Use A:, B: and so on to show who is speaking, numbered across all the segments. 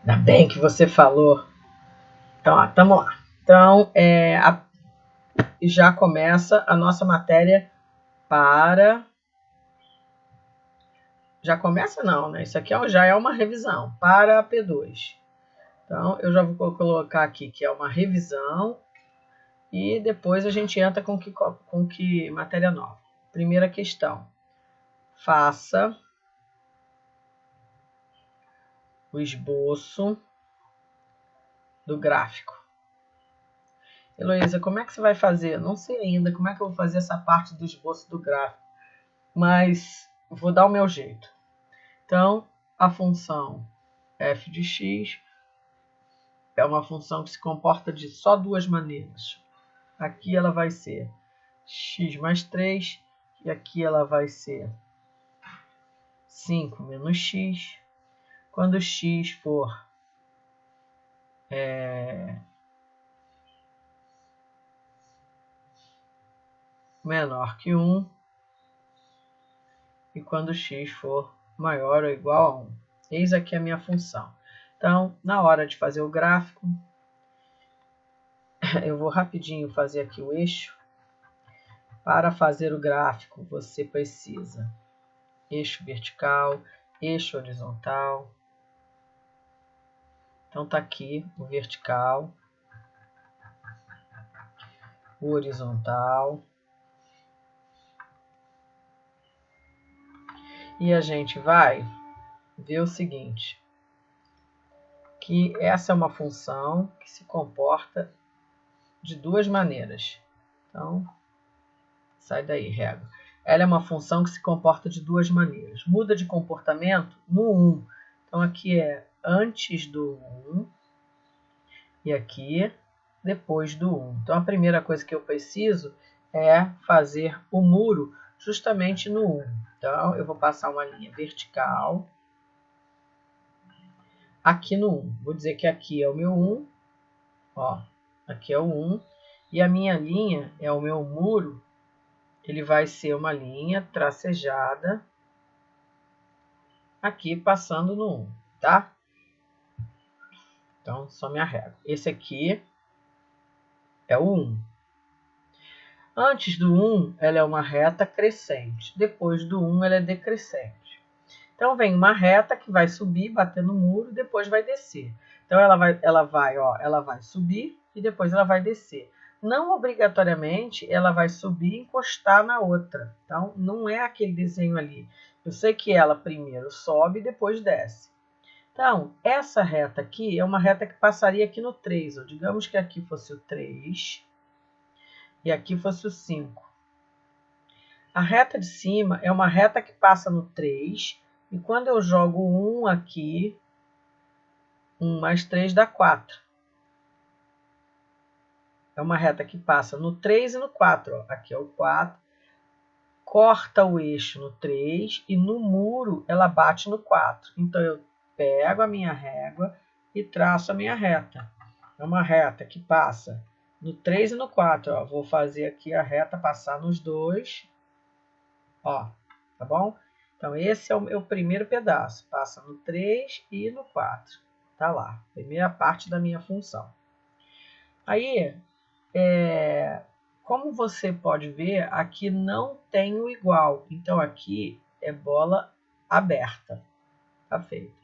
A: Ainda bem que você falou. Então, ó, tamo lá. Então, já começa a nossa matéria para... Já começa não, né? Isso aqui já é uma revisão para a P2. Então, eu já vou colocar aqui que é uma revisão e depois a gente entra com que matéria nova. Primeira questão. Faça o esboço do gráfico. Heloísa, como é que você vai fazer? Não sei ainda como é que eu vou fazer essa parte do esboço do gráfico, mas vou dar o meu jeito. Então, a função f de x é uma função que se comporta de só duas maneiras. Aqui ela vai ser x mais 3 e aqui ela vai ser 5 menos x. Quando x for menor que 1 e quando x for maior ou igual a 1. Eis aqui a minha função. Então, na hora de fazer o gráfico, eu vou rapidinho fazer aqui o eixo. Para fazer o gráfico, você precisa eixo vertical, eixo horizontal. Então, está aqui o vertical, o horizontal. E a gente vai ver o seguinte, que essa é uma função que se comporta de duas maneiras. Então, sai daí, régua. Ela é uma função que se comporta de duas maneiras. Muda de comportamento no 1. Então, aqui é antes do 1 e aqui depois do 1. Então, a primeira coisa que eu preciso é fazer o muro justamente no 1. Então, eu vou passar uma linha vertical aqui no 1. Vou dizer que aqui é o meu 1. Ó, aqui é o 1. E a minha linha é o meu muro. Ele vai ser uma linha tracejada aqui passando no 1, tá? Então, só minha régua. Esse aqui é o 1. Antes do 1, ela é uma reta crescente. Depois do 1, ela é decrescente. Então, vem uma reta que vai subir, bater no muro, e depois vai descer. Então, ela vai subir e depois ela vai descer. Não obrigatoriamente ela vai subir e encostar na outra. Então, não é aquele desenho ali. Eu sei que ela primeiro sobe e depois desce. Então, essa reta aqui é uma reta que passaria aqui no 3. Ó. Digamos que aqui fosse o 3 e aqui fosse o 5. A reta de cima é uma reta que passa no 3 e quando eu jogo 1 aqui, 1 mais 3 dá 4. É uma reta que passa no 3 e no 4. Ó. Aqui é o 4. Corta o eixo no 3 e no muro ela bate no 4. Então, eu pego a minha régua e traço a minha reta. É uma reta que passa no 3 e no 4. Ó. Vou fazer aqui a reta passar nos dois. Ó, tá bom? Então, esse é o meu primeiro pedaço. Passa no 3 e no 4. Tá lá. Primeira parte da minha função. Aí, como você pode ver, aqui não tem o igual. Então, aqui é bola aberta. Tá feito.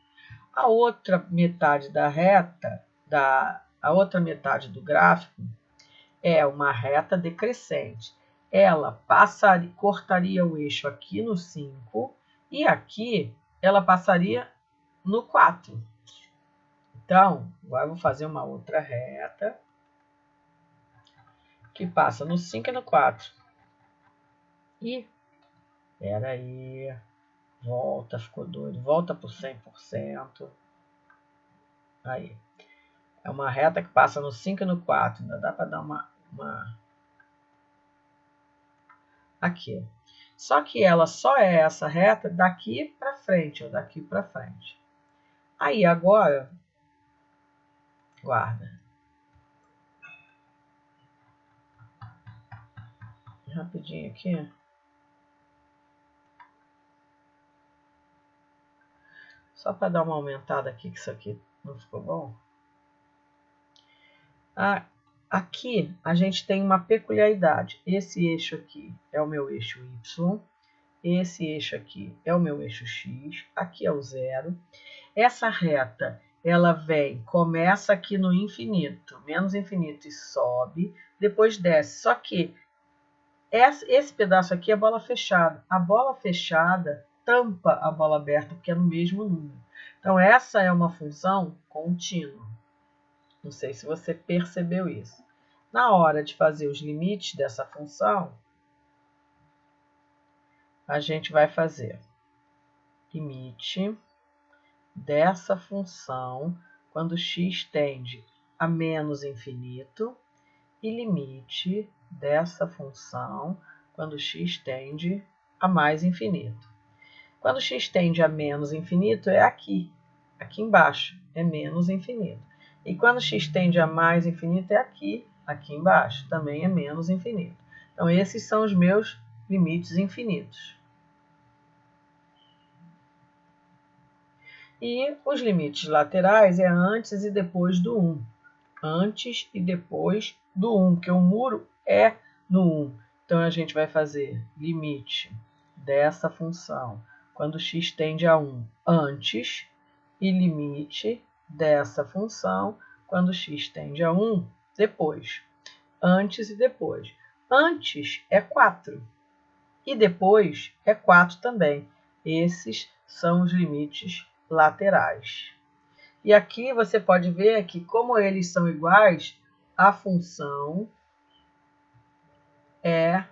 A: A outra metade da reta, a outra metade do gráfico, é uma reta decrescente. Ela cortaria o eixo aqui no 5 e aqui ela passaria no 4. Então, agora eu vou fazer uma outra reta que passa no 5 e no 4. E, espera aí, volta, ficou doido, volta para o 100%. Aí, é uma reta que passa no 5 e no 4, ainda dá para dar uma... Aqui. Só que ela só é essa reta daqui para frente, ou daqui para frente. Aí, agora, guarda. Rapidinho aqui. Só para dar uma aumentada aqui, que isso aqui não ficou bom. Aqui a gente tem uma peculiaridade. Esse eixo aqui é o meu eixo Y. Esse eixo aqui é o meu eixo X. Aqui é o zero. Essa reta, ela começa aqui no infinito, menos infinito, e sobe, depois desce. Só que esse pedaço aqui é bola fechada. A bola fechada tampa a bola aberta, porque é no mesmo número. Então, essa é uma função contínua. Não sei se você percebeu isso. Na hora de fazer os limites dessa função, a gente vai fazer limite dessa função quando x tende a menos infinito e limite dessa função quando x tende a mais infinito. Quando x tende a menos infinito é aqui embaixo, é menos infinito. E quando x tende a mais infinito é aqui embaixo, também é menos infinito. Então, esses são os meus limites infinitos. E os limites laterais é antes e depois do 1. Antes e depois do 1, porque o muro é no 1. Então, a gente vai fazer limite dessa função quando x tende a 1 antes e limite dessa função quando x tende a 1 depois. Antes e depois. Antes é 4 e depois é 4 também. Esses são os limites laterais. E aqui você pode ver que, como eles são iguais, a função é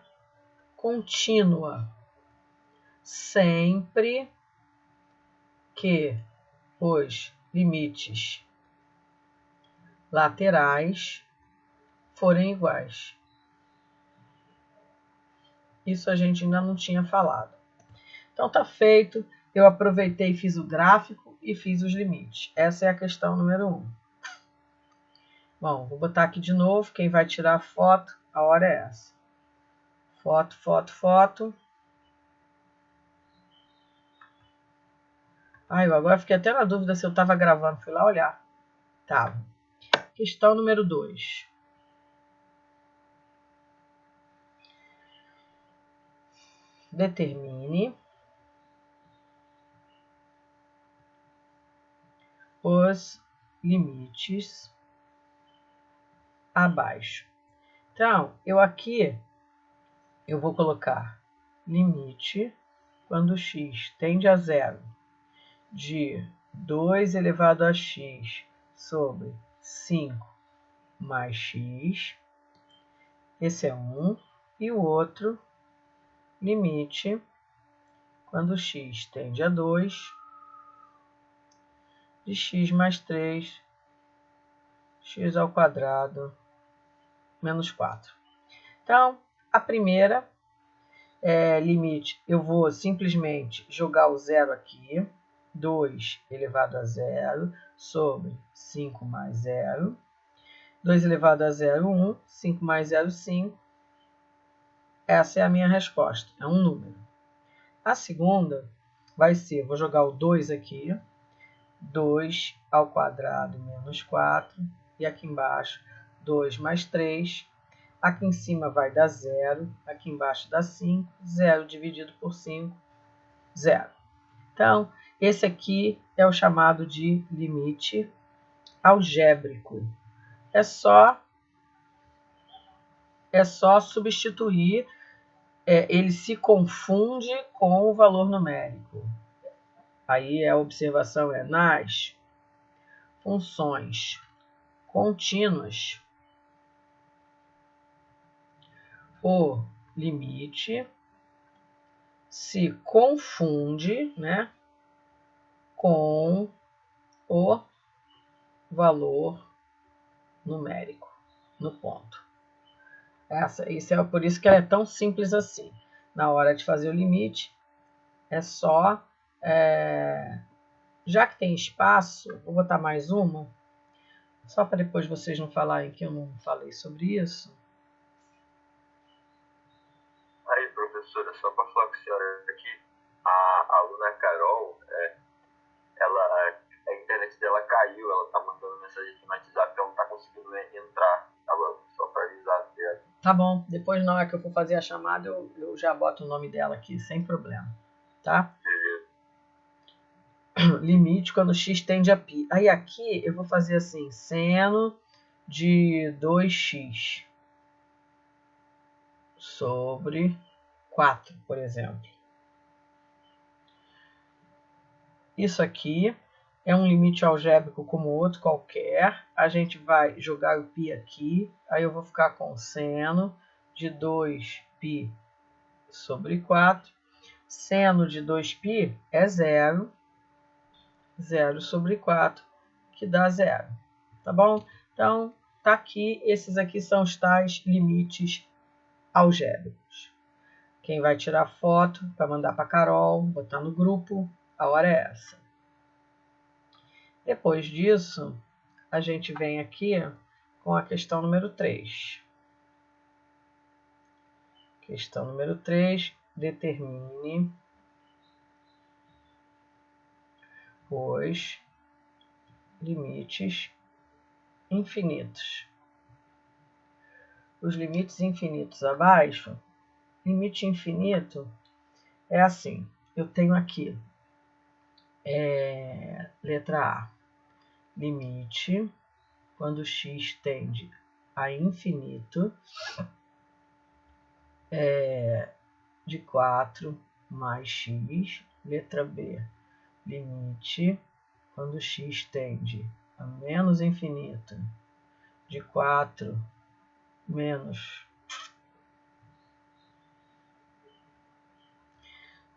A: contínua. Sempre que os limites laterais forem iguais. Isso a gente ainda não tinha falado. Então, tá feito. Eu aproveitei e fiz o gráfico e fiz os limites. Essa é a questão número 1. Bom, vou botar aqui de novo. Quem vai tirar a foto, a hora é essa. Foto, foto, foto. Eu agora fiquei até na dúvida se eu estava gravando. Fui lá olhar. Tava. Questão número 2. Determine os limites abaixo. Então, eu vou colocar limite quando x tende a zero de 2 elevado a x sobre 5 mais x. Esse é 1. E o outro, limite quando x tende a 2 de x mais 3, x ao quadrado, menos 4. Então, a primeira limite, eu vou simplesmente jogar o zero aqui. 2 elevado a zero sobre 5 mais 0. 2 elevado a zero, 1. 5 mais 0, 5. Essa é a minha resposta. É um número. A segunda vai ser, vou jogar o 2 aqui. 2 ao quadrado menos 4. E aqui embaixo, 2 mais 3. Aqui em cima vai dar 0. Aqui embaixo dá 5. 0 dividido por 5, 0. Então, esse aqui é o chamado de limite algébrico. É só substituir, ele se confunde com o valor numérico. Aí a observação é nas funções contínuas, o limite se confunde, né, com o valor numérico no ponto. Isso é por isso que ela é tão simples assim. Na hora de fazer o limite, é só... já que tem espaço, vou botar mais uma, só para depois vocês não falarem que eu não falei sobre isso.
B: Aí, professora, só para falar com a senhora aqui, a aluna Carol, ela
A: Tá bom, depois na hora que eu for fazer a chamada, eu já boto o nome dela aqui, sem problema, tá? Limite quando x tende a π. Aí aqui eu vou fazer assim, seno de 2x sobre 4, por exemplo. Isso aqui é um limite algébrico como outro qualquer. A gente vai jogar o π aqui. Aí eu vou ficar com seno de 2π sobre 4. Seno de 2π é 0. 0 sobre 4, que dá 0. Tá bom? Então, tá aqui. Esses aqui são os tais limites algébricos. Quem vai tirar foto para mandar para Carol, botar no grupo, a hora é essa. Depois disso, a gente vem aqui com a questão número 3. Questão número 3, determine os limites infinitos. Os limites infinitos abaixo, limite infinito é assim, eu tenho aqui, letra A, limite quando x tende a infinito de 4 mais x. Letra B, limite quando x tende a menos infinito de 4 menos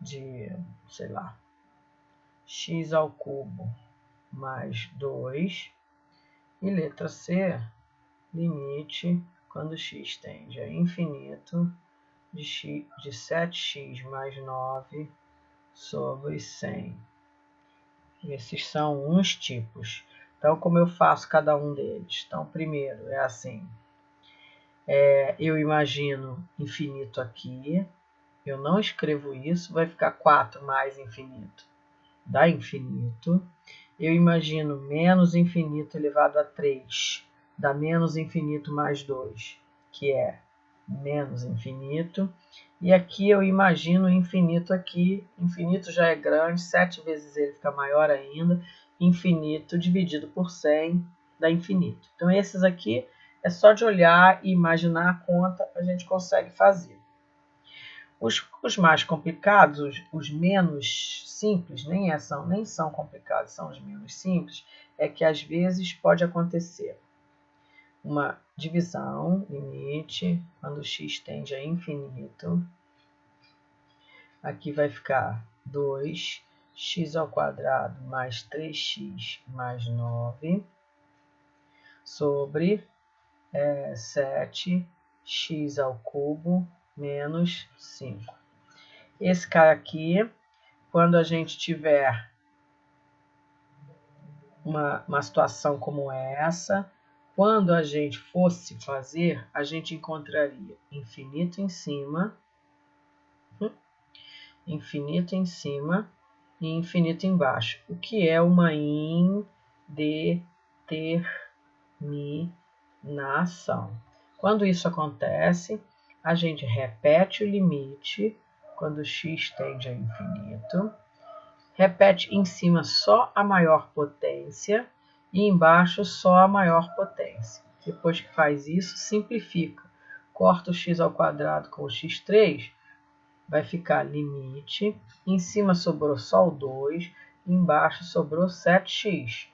A: de, sei lá, x ao cubo mais 2. E letra C, limite quando x tende a infinito de 7x mais 9 sobre 100. Esses são uns tipos. Então, como eu faço cada um deles? Então, primeiro é assim. Eu imagino infinito aqui. Eu não escrevo isso. Vai ficar 4 mais infinito. Dá infinito. Eu imagino menos infinito elevado a 3. Dá menos infinito mais 2, que é menos infinito. E aqui eu imagino infinito aqui. Infinito já é grande, 7 vezes ele fica maior ainda. Infinito dividido por 100 dá infinito. Então esses aqui é só de olhar e imaginar a conta, a gente consegue fazer. Os mais complicados, os menos simples, nem são complicados, são os menos simples, é que às vezes pode acontecer uma divisão, limite, quando x tende a infinito. Aqui vai ficar 2x ao quadrado mais 3x mais 9 sobre 7x ao cubo menos 5. Esse cara aqui, quando a gente tiver uma situação como essa, quando a gente fosse fazer, a gente encontraria infinito em cima e infinito embaixo, o que é uma indeterminação. Quando isso acontece, a gente repete o limite quando x tende a infinito, repete em cima só a maior potência e embaixo só a maior potência. Depois que faz isso, simplifica. Corta o x ao quadrado com o x3, vai ficar limite, em cima sobrou só o 2, embaixo sobrou 7x.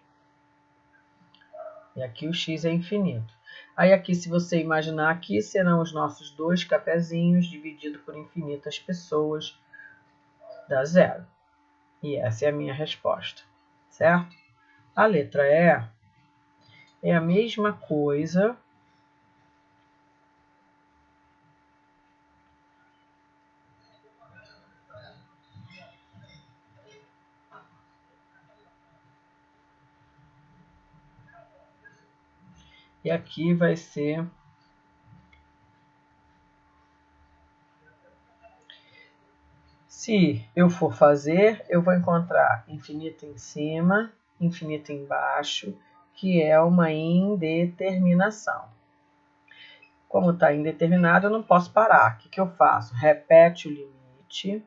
A: E aqui o x é infinito. Aí aqui, se você imaginar aqui, serão os nossos 2 cafezinhos dividido por infinitas pessoas, dá 0. E essa é a minha resposta, certo? A letra E é a mesma coisa, e aqui vai ser se eu for fazer, eu vou encontrar infinito em cima, infinito embaixo, que é uma indeterminação. Como está indeterminado, eu não posso parar. O que eu faço? Repete o limite.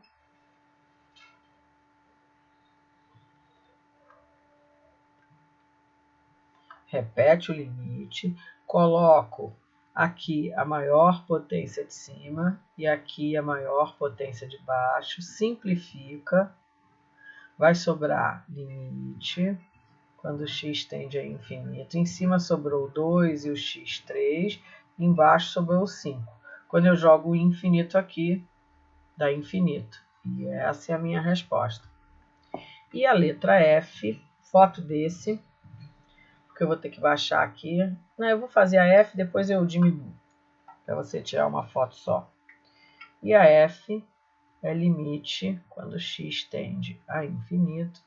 A: Repete o limite. Coloco aqui a maior potência de cima e aqui a maior potência de baixo. Simplifica. Vai sobrar limite. Quando o x tende a infinito. Em cima sobrou 2 e o x 3. Embaixo sobrou 5. Quando eu jogo o infinito aqui, dá infinito. E essa é a minha resposta. E a letra F, foto desse, porque eu vou ter que baixar aqui. Não, eu vou fazer a F, depois eu diminuo, para você tirar uma foto só. E a F é limite, quando x tende a infinito,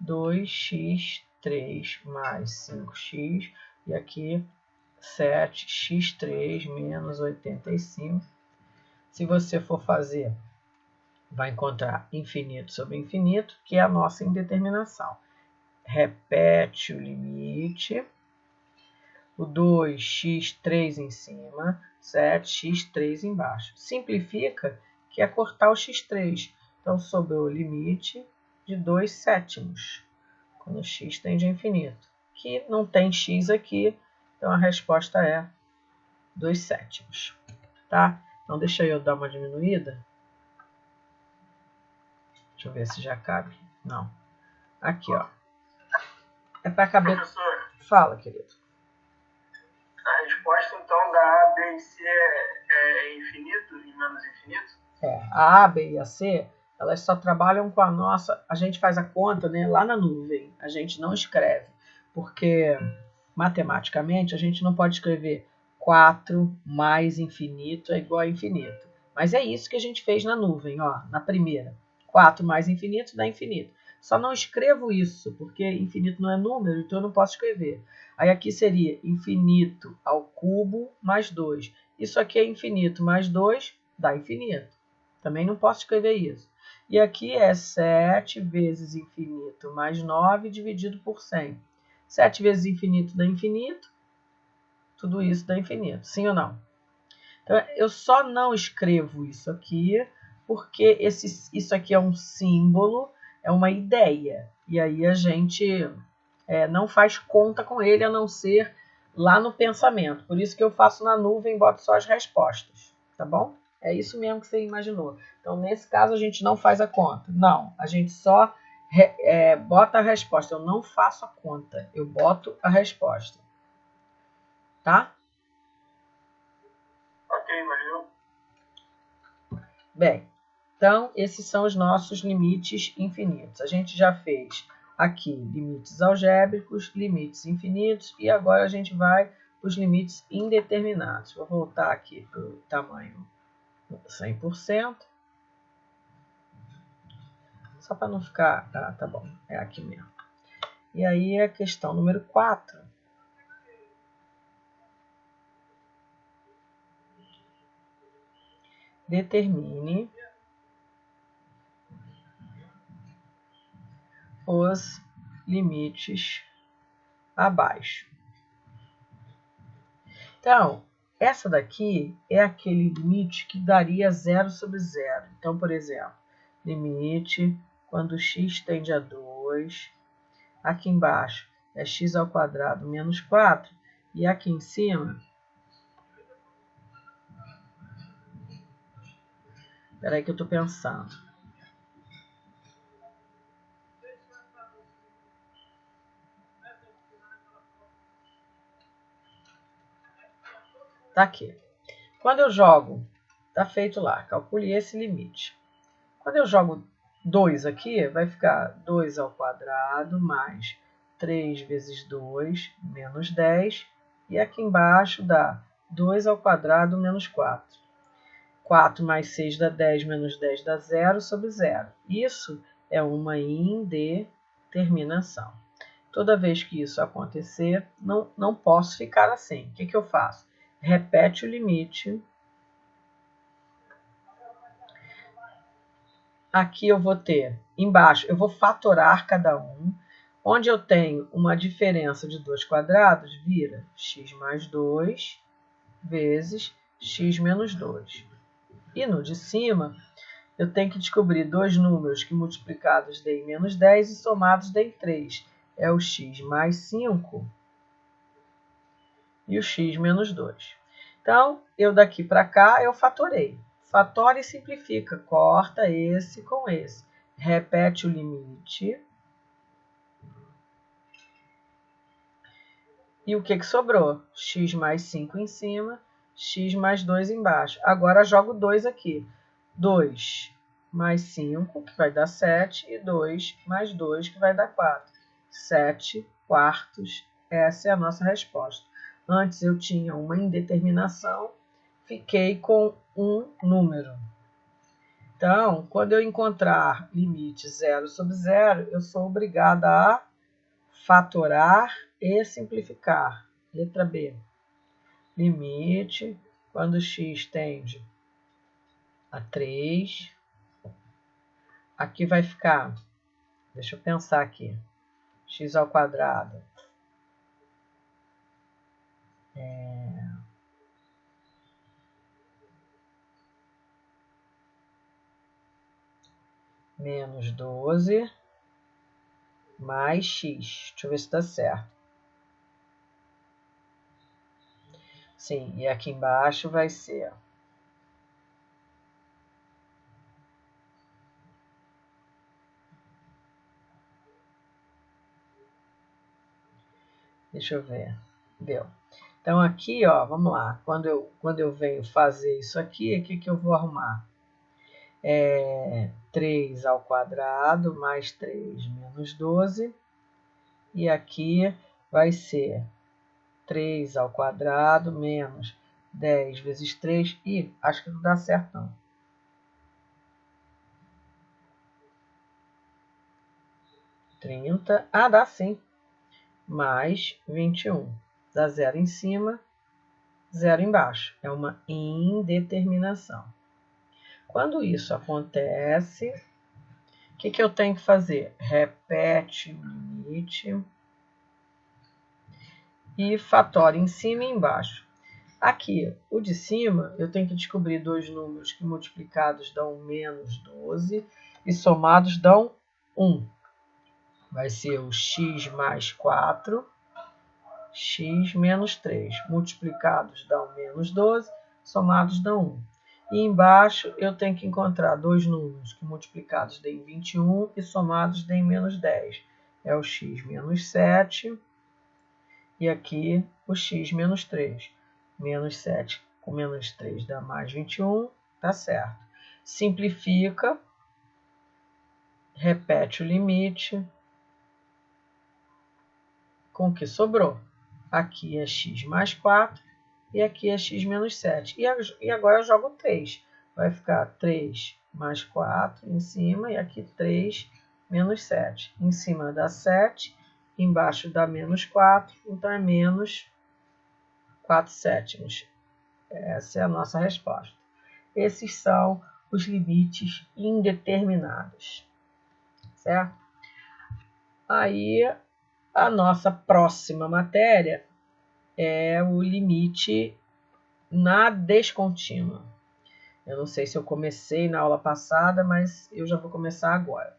A: 2x3 mais 5x, e aqui 7x3 menos 85. Se você for fazer, vai encontrar infinito sobre infinito, que é a nossa indeterminação. Repete o limite, o 2x3 em cima, 7x3 embaixo. Simplifica, que é cortar o x3. Então, sobrou o limite de 2 sétimos, quando x tende a infinito. Que não tem x aqui, então a resposta é 2 sétimos. Tá? Então, deixa eu dar uma diminuída. Deixa eu ver se já cabe. Não. Aqui, ó. É para caber.
B: Professor,
A: fala, querido.
B: a resposta então da A, B e C é infinito e menos infinito?
A: A A, B e a C, elas só trabalham com a nossa... A gente faz a conta, né, lá na nuvem. A gente não escreve, porque matematicamente a gente não pode escrever 4 mais infinito é igual a infinito. Mas é isso que a gente fez na nuvem, ó, na primeira. 4 mais infinito dá infinito. Só não escrevo isso, porque infinito não é número, então eu não posso escrever. Aí aqui seria infinito ao cubo mais 2. Isso aqui é infinito mais 2 dá infinito. Também não posso escrever isso. E aqui é 7 vezes infinito mais 9 dividido por 100. 7 vezes infinito dá infinito. Tudo isso dá infinito. Sim ou não? Então, eu só não escrevo isso aqui, porque isso aqui é um símbolo, é uma ideia. E aí a gente não faz conta com ele, a não ser lá no pensamento. Por isso que eu faço na nuvem e boto só as respostas. Tá bom? É isso mesmo que você imaginou. Então, nesse caso, a gente não faz a conta. Não, a gente só bota a resposta. Eu não faço a conta, eu boto a resposta. Tá?
B: Ok, valeu.
A: Bem, então, esses são os nossos limites infinitos. A gente já fez aqui limites algébricos, limites infinitos, e agora a gente vai para os limites indeterminados. Vou voltar aqui para o tamanho 100%. Só para não ficar... Ah, tá bom, é aqui mesmo. E aí a questão número 4. Determine os limites abaixo. Então, essa daqui é aquele limite que daria 0 sobre 0. Então, por exemplo, limite quando x tende a 2. Aqui embaixo é x ao quadrado menos 4. E aqui em cima... Espera aí que eu estou pensando. Tá aqui. Quando eu jogo, tá feito lá, calcule esse limite. Quando eu jogo 2 aqui, vai ficar 2 ao quadrado mais 3 vezes 2 menos 10. E aqui embaixo dá 2 ao quadrado menos 4. 4 mais 6 dá 10, menos 10 dá 0 sobre 0. Isso é uma indeterminação. Toda vez que isso acontecer, não posso ficar assim. O que eu faço? Repete o limite. Aqui eu vou ter, embaixo, eu vou fatorar cada um. Onde eu tenho uma diferença de 2 quadrados, vira x mais 2 vezes x menos 2. E no de cima, eu tenho que descobrir dois números que multiplicados deem menos 10 e somados deem 3. É o x mais 5 e o x menos 2. Então, eu daqui para cá, eu fatorei. Fatora e simplifica. Corta esse com esse. Repete o limite. E o que sobrou? X mais 5 em cima, x mais 2 embaixo. Agora jogo 2 aqui. 2 mais 5, que vai dar 7, e 2 mais 2, que vai dar 4. 7 quartos. Essa é a nossa resposta. Antes eu tinha uma indeterminação, fiquei com um número. Então, quando eu encontrar limite 0 sobre 0, eu sou obrigada a fatorar e simplificar. Letra B. Limite, quando x tende a 3. Aqui vai ficar, deixa eu pensar aqui, x ao quadrado menos 12 mais x. Deixa eu ver se dá certo. Sim, e aqui embaixo vai ser deixa eu ver. Deu. Então aqui, ó, vamos lá. Quando eu venho fazer isso aqui, o que eu vou arrumar? 3 ao quadrado mais 3 menos 12. E aqui vai ser 3 ao quadrado menos 10 vezes 3. Ih, acho que não dá certo não. 30. Ah, dá sim. Mais 21. Dá 0 em cima, 0 embaixo. É uma indeterminação. Quando isso acontece, o que eu tenho que fazer? Repete o limite e fatora em cima e embaixo. Aqui, o de cima, eu tenho que descobrir dois números que multiplicados dão menos 12 e somados dão 1. Vai ser o x mais 4, x menos 3. Multiplicados dão menos 12, somados dão 1. E embaixo eu tenho que encontrar dois números que multiplicados deem 21 e somados deem menos 10. É o x menos 7 e aqui o x menos 3. Menos 7 com menos 3 dá mais 21, tá certo. Simplifica, repete o limite com o que sobrou. Aqui é x mais 4 e aqui é x menos 7. E agora eu jogo 3. Vai ficar 3 mais 4 em cima e aqui 3 menos 7. Em cima dá 7, embaixo dá menos 4, então é menos 4 sétimos. Essa é a nossa resposta. Esses são os limites indeterminados. Certo? Aí, a nossa próxima matéria é o limite na descontínua. Eu não sei se eu comecei na aula passada, mas eu já vou começar agora.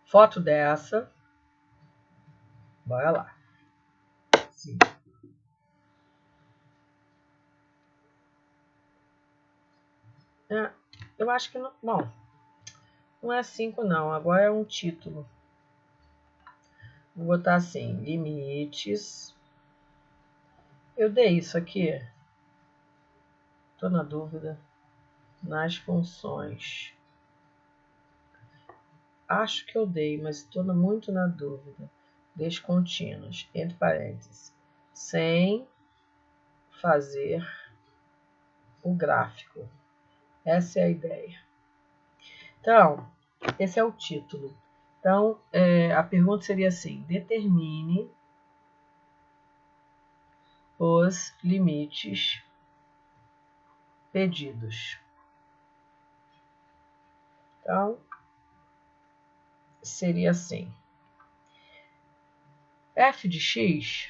A: Foto dessa. Bora lá. Sim. Eu acho que não. Bom, não é 5 não. Agora é um título. Vou botar assim, limites. Eu dei isso aqui. Estou na dúvida. Nas funções. Acho que eu dei, mas estou muito na dúvida. Descontínuos, entre parênteses. Sem fazer o gráfico. Essa é a ideia. Então, esse é o título. Então, a pergunta seria assim: determine os limites pedidos. Então, seria assim: f de x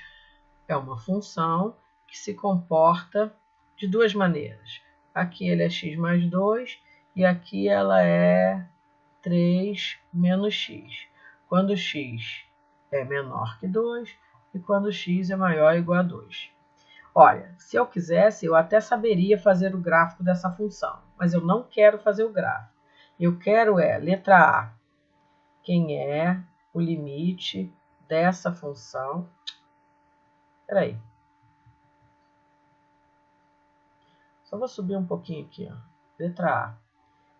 A: é uma função que se comporta de duas maneiras. Aqui ele é x mais 2 e aqui ela é 3 menos x. Quando x é menor que 2 e quando x é maior ou igual a 2. Olha, se eu quisesse, eu até saberia fazer o gráfico dessa função, mas eu não quero fazer o gráfico. Eu quero letra A, quem é o limite dessa função. Espera aí. Só vou subir um pouquinho aqui. Ó. Letra A.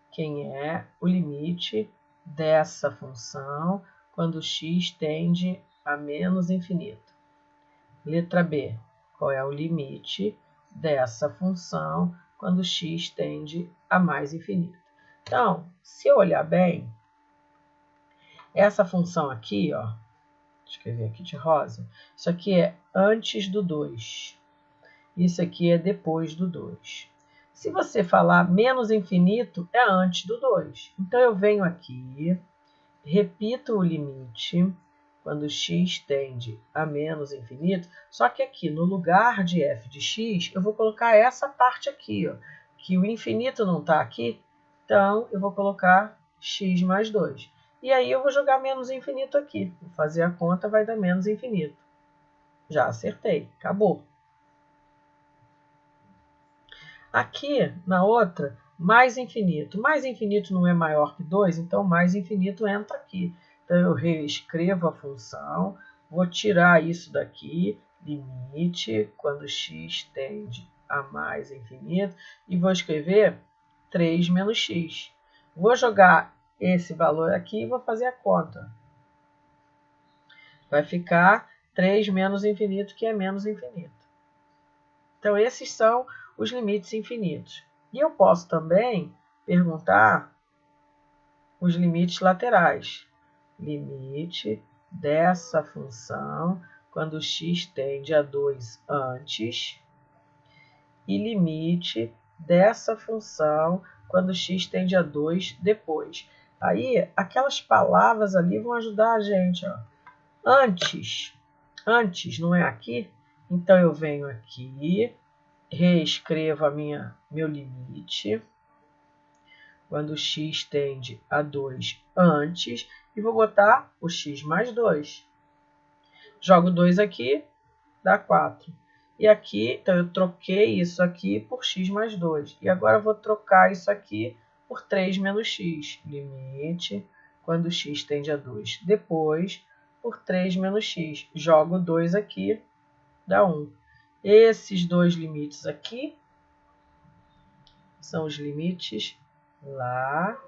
A: Quem é o limite dessa função quando x tende a menos infinito? Letra B. Qual é o limite dessa função quando x tende a mais infinito? Então, se eu olhar bem, essa função aqui, ó, vou escrever aqui de rosa, isso aqui é antes do 2. Isso aqui é depois do 2. Se você falar menos infinito, é antes do 2. Então, eu venho aqui, repito o limite quando x tende a menos infinito, só que aqui no lugar de f de x, eu vou colocar essa parte aqui, ó, que o infinito não está aqui, então eu vou colocar x mais 2. E aí eu vou jogar menos infinito aqui. Vou fazer a conta, vai dar menos infinito. Já acertei, acabou. Aqui, na outra, mais infinito. Mais infinito não é maior que 2, então mais infinito entra aqui. Então, eu reescrevo a função, vou tirar isso daqui, limite, quando x tende a mais infinito, e vou escrever 3 menos x. Vou jogar esse valor aqui e vou fazer a conta. Vai ficar 3 menos infinito, que é menos infinito. Então, esses são os limites infinitos. E eu posso também perguntar os limites laterais. Limite dessa função quando x tende a 2 antes e limite dessa função quando x tende a 2 depois. Aí, aquelas palavras ali vão ajudar a gente. Ó. Antes não é aqui? Então, eu venho aqui, reescrevo meu limite quando x tende a 2 antes, e vou botar o x mais 2. Jogo 2 aqui, dá 4. E aqui, então eu troquei isso aqui por x mais 2. E agora eu vou trocar isso aqui por 3 menos x. Limite, quando x tende a 2. Depois, por 3 menos x. Jogo 2 aqui, dá 1. Esses dois limites aqui são os limites laterais.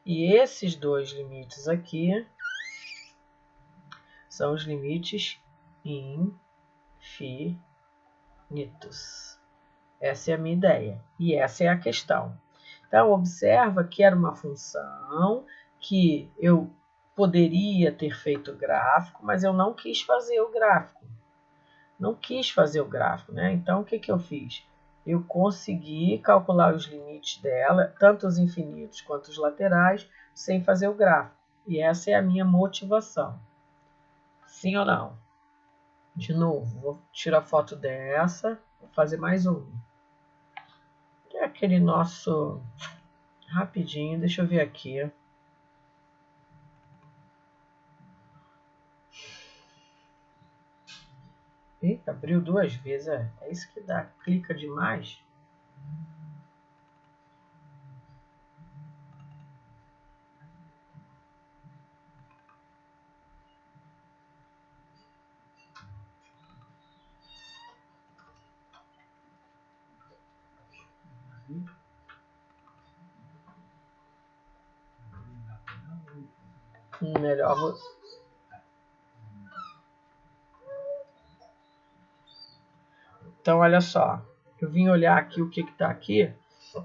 A: E esses dois limites aqui são os limites infinitos. Essa é a minha ideia. E essa é a questão. Então, observa que era uma função que eu poderia ter feito o gráfico, mas eu não quis fazer o gráfico. Não quis fazer o gráfico, né? Então, o que eu fiz? Eu consegui calcular os limites dela, tanto os infinitos quanto os laterais, sem fazer o gráfico. E essa é a minha motivação. Sim ou não? De novo, vou tirar foto dessa, vou fazer mais um. É aquele nosso... Rapidinho, deixa eu ver aqui. Eita, abriu 2 vezes, é isso que dá. Clica demais. Melhor. Então, olha só. Eu vim olhar aqui o que está aqui. O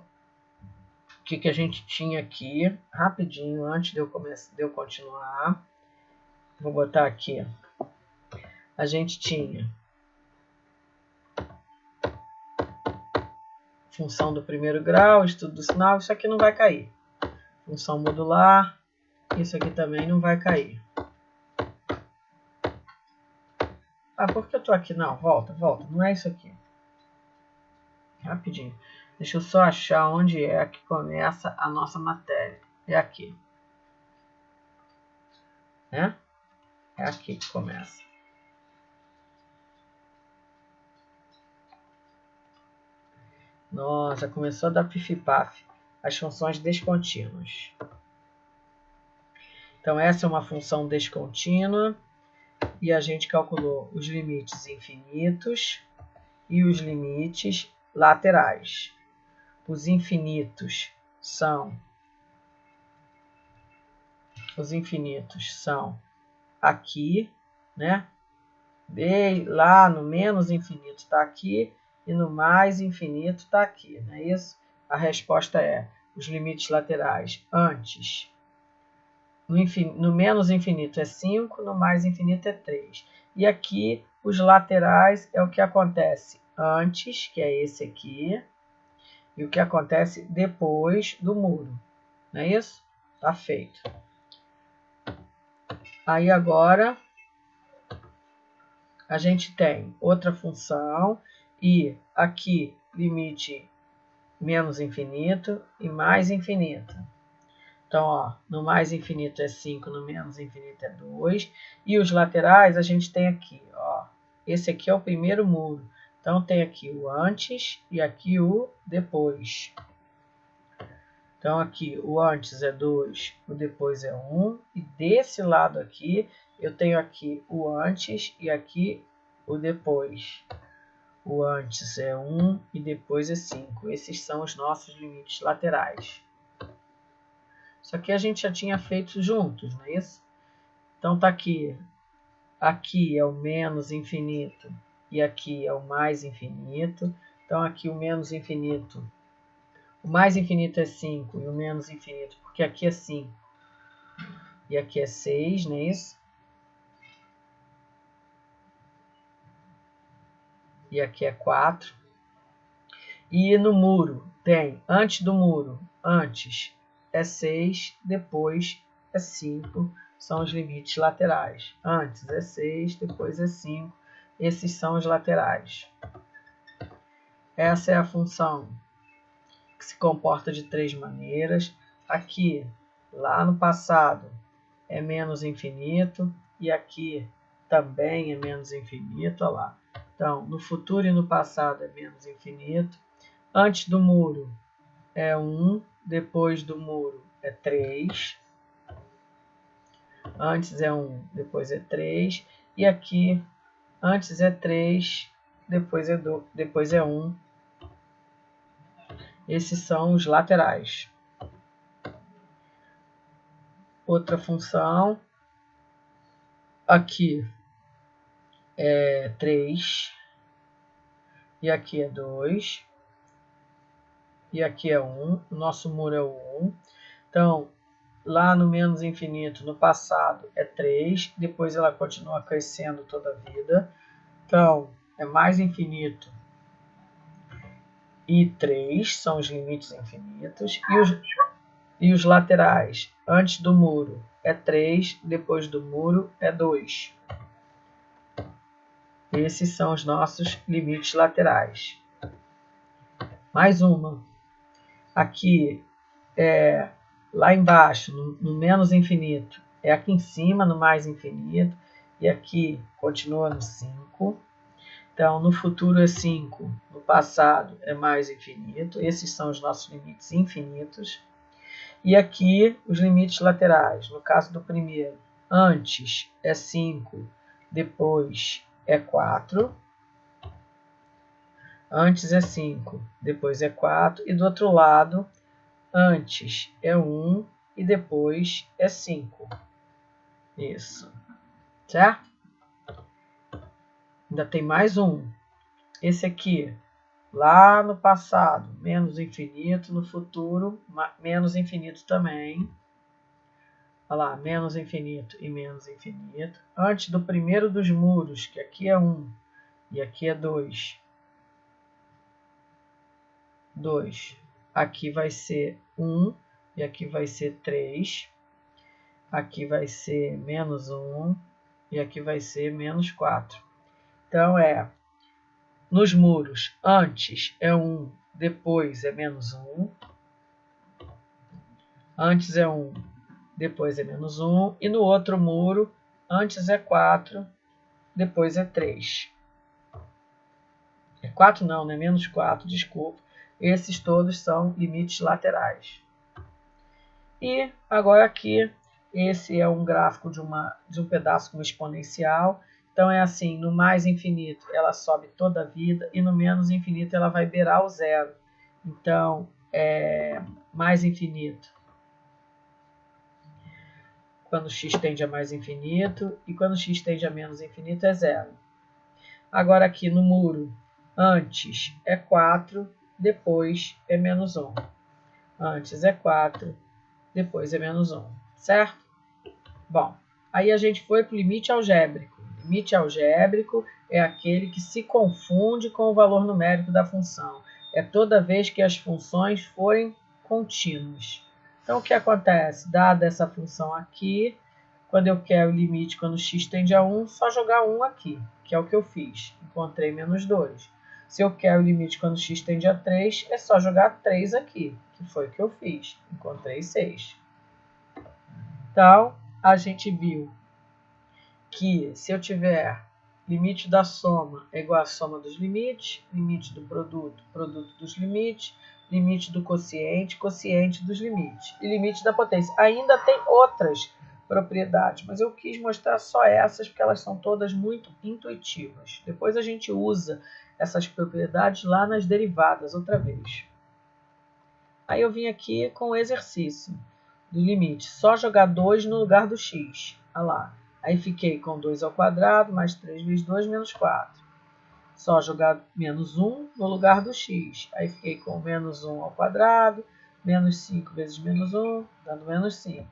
A: que a gente tinha aqui. Rapidinho, antes de eu continuar. Vou botar aqui. A gente tinha função do primeiro grau, estudo do sinal. Isso aqui não vai cair. Função modular. Isso aqui também não vai cair. Ah, por que eu tô aqui? Não, volta. Não é isso aqui. Rapidinho. Deixa eu só achar onde é que começa a nossa matéria. É aqui. Né? É aqui que começa. Nossa, começou a dar pif-paf. As funções descontínuas. Então, essa é uma função descontínua. E a gente calculou os limites infinitos e os limites laterais. Os infinitos são aqui, né? Lá no menos infinito está aqui e no mais infinito está aqui, não é isso? A resposta é os limites laterais antes. No menos infinito é 5, no mais infinito é 3. E aqui os laterais é o que acontece antes, que é esse aqui, e o que acontece depois do muro. Não é isso? Tá feito. Aí agora a gente tem outra função e aqui limite menos infinito e mais infinito. Então, ó, no mais infinito é 5, no menos infinito é 2. E os laterais a gente tem aqui, ó. Esse aqui é o primeiro muro. Então, tem aqui o antes e aqui o depois. Então, aqui o antes é 2, o depois é 1. E desse lado aqui, eu tenho aqui o antes e aqui o depois. O antes é 1 e depois é 5. Esses são os nossos limites laterais. Isso aqui a gente já tinha feito juntos, não é isso? Então tá aqui. Aqui é o menos infinito e aqui é o mais infinito. Então aqui o menos infinito. O mais infinito é 5 e o menos infinito, porque aqui é 5 e aqui é 6, não é isso? E aqui é 4. E no muro tem, antes do muro, antes é 6, depois é 5, são os limites laterais. Antes é 6, depois é 5, esses são os laterais. Essa é a função que se comporta de 3 maneiras. Aqui, lá no passado, é menos infinito, e aqui também é menos infinito, olha lá. Então, no futuro e no passado é menos infinito. Antes do muro é 1, depois do muro é 3. Antes é 1, depois é 3. E aqui, antes é 3, depois é 1. Esses são os laterais. Outra função, aqui é 3. E aqui é 2. E aqui é 1. O nosso muro é o 1. Então, lá no menos infinito, no passado, é 3. Depois ela continua crescendo toda a vida. Então, é mais infinito e 3 são os limites infinitos. E os laterais, antes do muro, é 3. Depois do muro, é 2. Esses são os nossos limites laterais. Mais uma. Aqui é lá embaixo, no menos infinito, é aqui em cima, no mais infinito, e aqui continua no 5. Então, no futuro é 5, no passado é mais infinito. Esses são os nossos limites infinitos. E aqui os limites laterais. No caso do primeiro, antes é 5, depois é 4. Antes é 5, depois é 4. E do outro lado, antes é 1 e depois é 5. Isso. Certo? Ainda tem mais um. Esse aqui, lá no passado, menos infinito. No futuro, menos infinito também. Olha lá, menos infinito e menos infinito. Antes do primeiro dos muros, que aqui é 1 e aqui é 2. 2. Aqui vai ser 1 e aqui vai ser 3. Aqui vai ser menos 1 e aqui vai ser menos 4. Então, nos muros, antes é 1, depois é menos 1. Antes é 1, depois é menos 1. E no outro muro, antes é 4, depois é 3. É 4 não, né? Menos 4, desculpa. Esses todos são limites laterais. E agora aqui, esse é um gráfico de um pedaço com exponencial. Então é assim, no mais infinito ela sobe toda a vida e no menos infinito ela vai beirar o zero. Então, mais infinito quando x tende a mais infinito e quando x tende a menos infinito é zero. Agora aqui no muro, antes é 4, depois é menos 1. Antes é 4, depois é menos 1, certo? Bom, aí a gente foi para o limite algébrico. O limite algébrico é aquele que se confunde com o valor numérico da função. É toda vez que as funções forem contínuas. Então, o que acontece? Dada essa função aqui, quando eu quero o limite quando x tende a 1, só jogar 1 aqui, que é o que eu fiz. Encontrei menos 2. Se eu quero o limite quando x tende a 3, é só jogar 3 aqui, que foi o que eu fiz. Encontrei 6. Então, a gente viu que se eu tiver limite da soma é igual à soma dos limites, limite do produto, produto dos limites, limite do quociente, quociente dos limites e limite da potência. Ainda tem outras propriedades, mas eu quis mostrar só essas porque elas são todas muito intuitivas. Depois a gente usa essas propriedades lá nas derivadas outra vez. Aí eu vim aqui com o exercício do limite. Só jogar 2 no lugar do x. Olha lá. Aí fiquei com 2 ao quadrado, mais 3 vezes 2, menos 4. Só jogar menos 1 no lugar do x. Aí fiquei com menos 1 ao quadrado, menos 5 vezes menos 1, dando menos 5.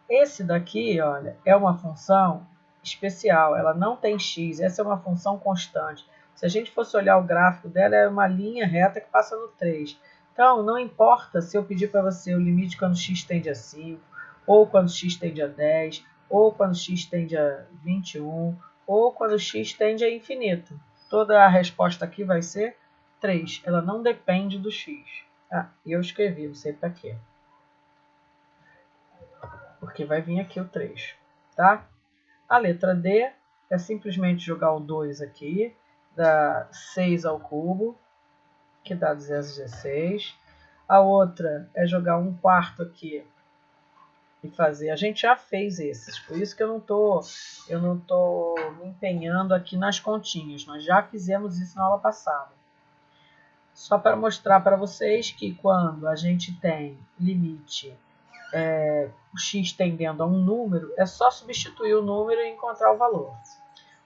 A: Esse daqui, olha, é uma função especial. Ela não tem x. Essa é uma função constante. Se a gente fosse olhar o gráfico dela, é uma linha reta que passa no 3. Então, não importa se eu pedir para você o limite quando x tende a 5, ou quando x tende a 10, ou quando x tende a 21, ou quando x tende a infinito. Toda a resposta aqui vai ser 3. Ela não depende do x. Eu escrevi, não sei para quê. Porque vai vir aqui o 3, tá? A letra D é simplesmente jogar o 2 aqui, dá 6 ao cubo, que dá 216. A outra é jogar 1/4 aqui e fazer. A gente já fez esses, por isso que eu não tô me empenhando aqui nas continhas. Nós já fizemos isso na aula passada. Só para mostrar para vocês que quando a gente tem limite o x tendendo a um número, é só substituir o número e encontrar o valor.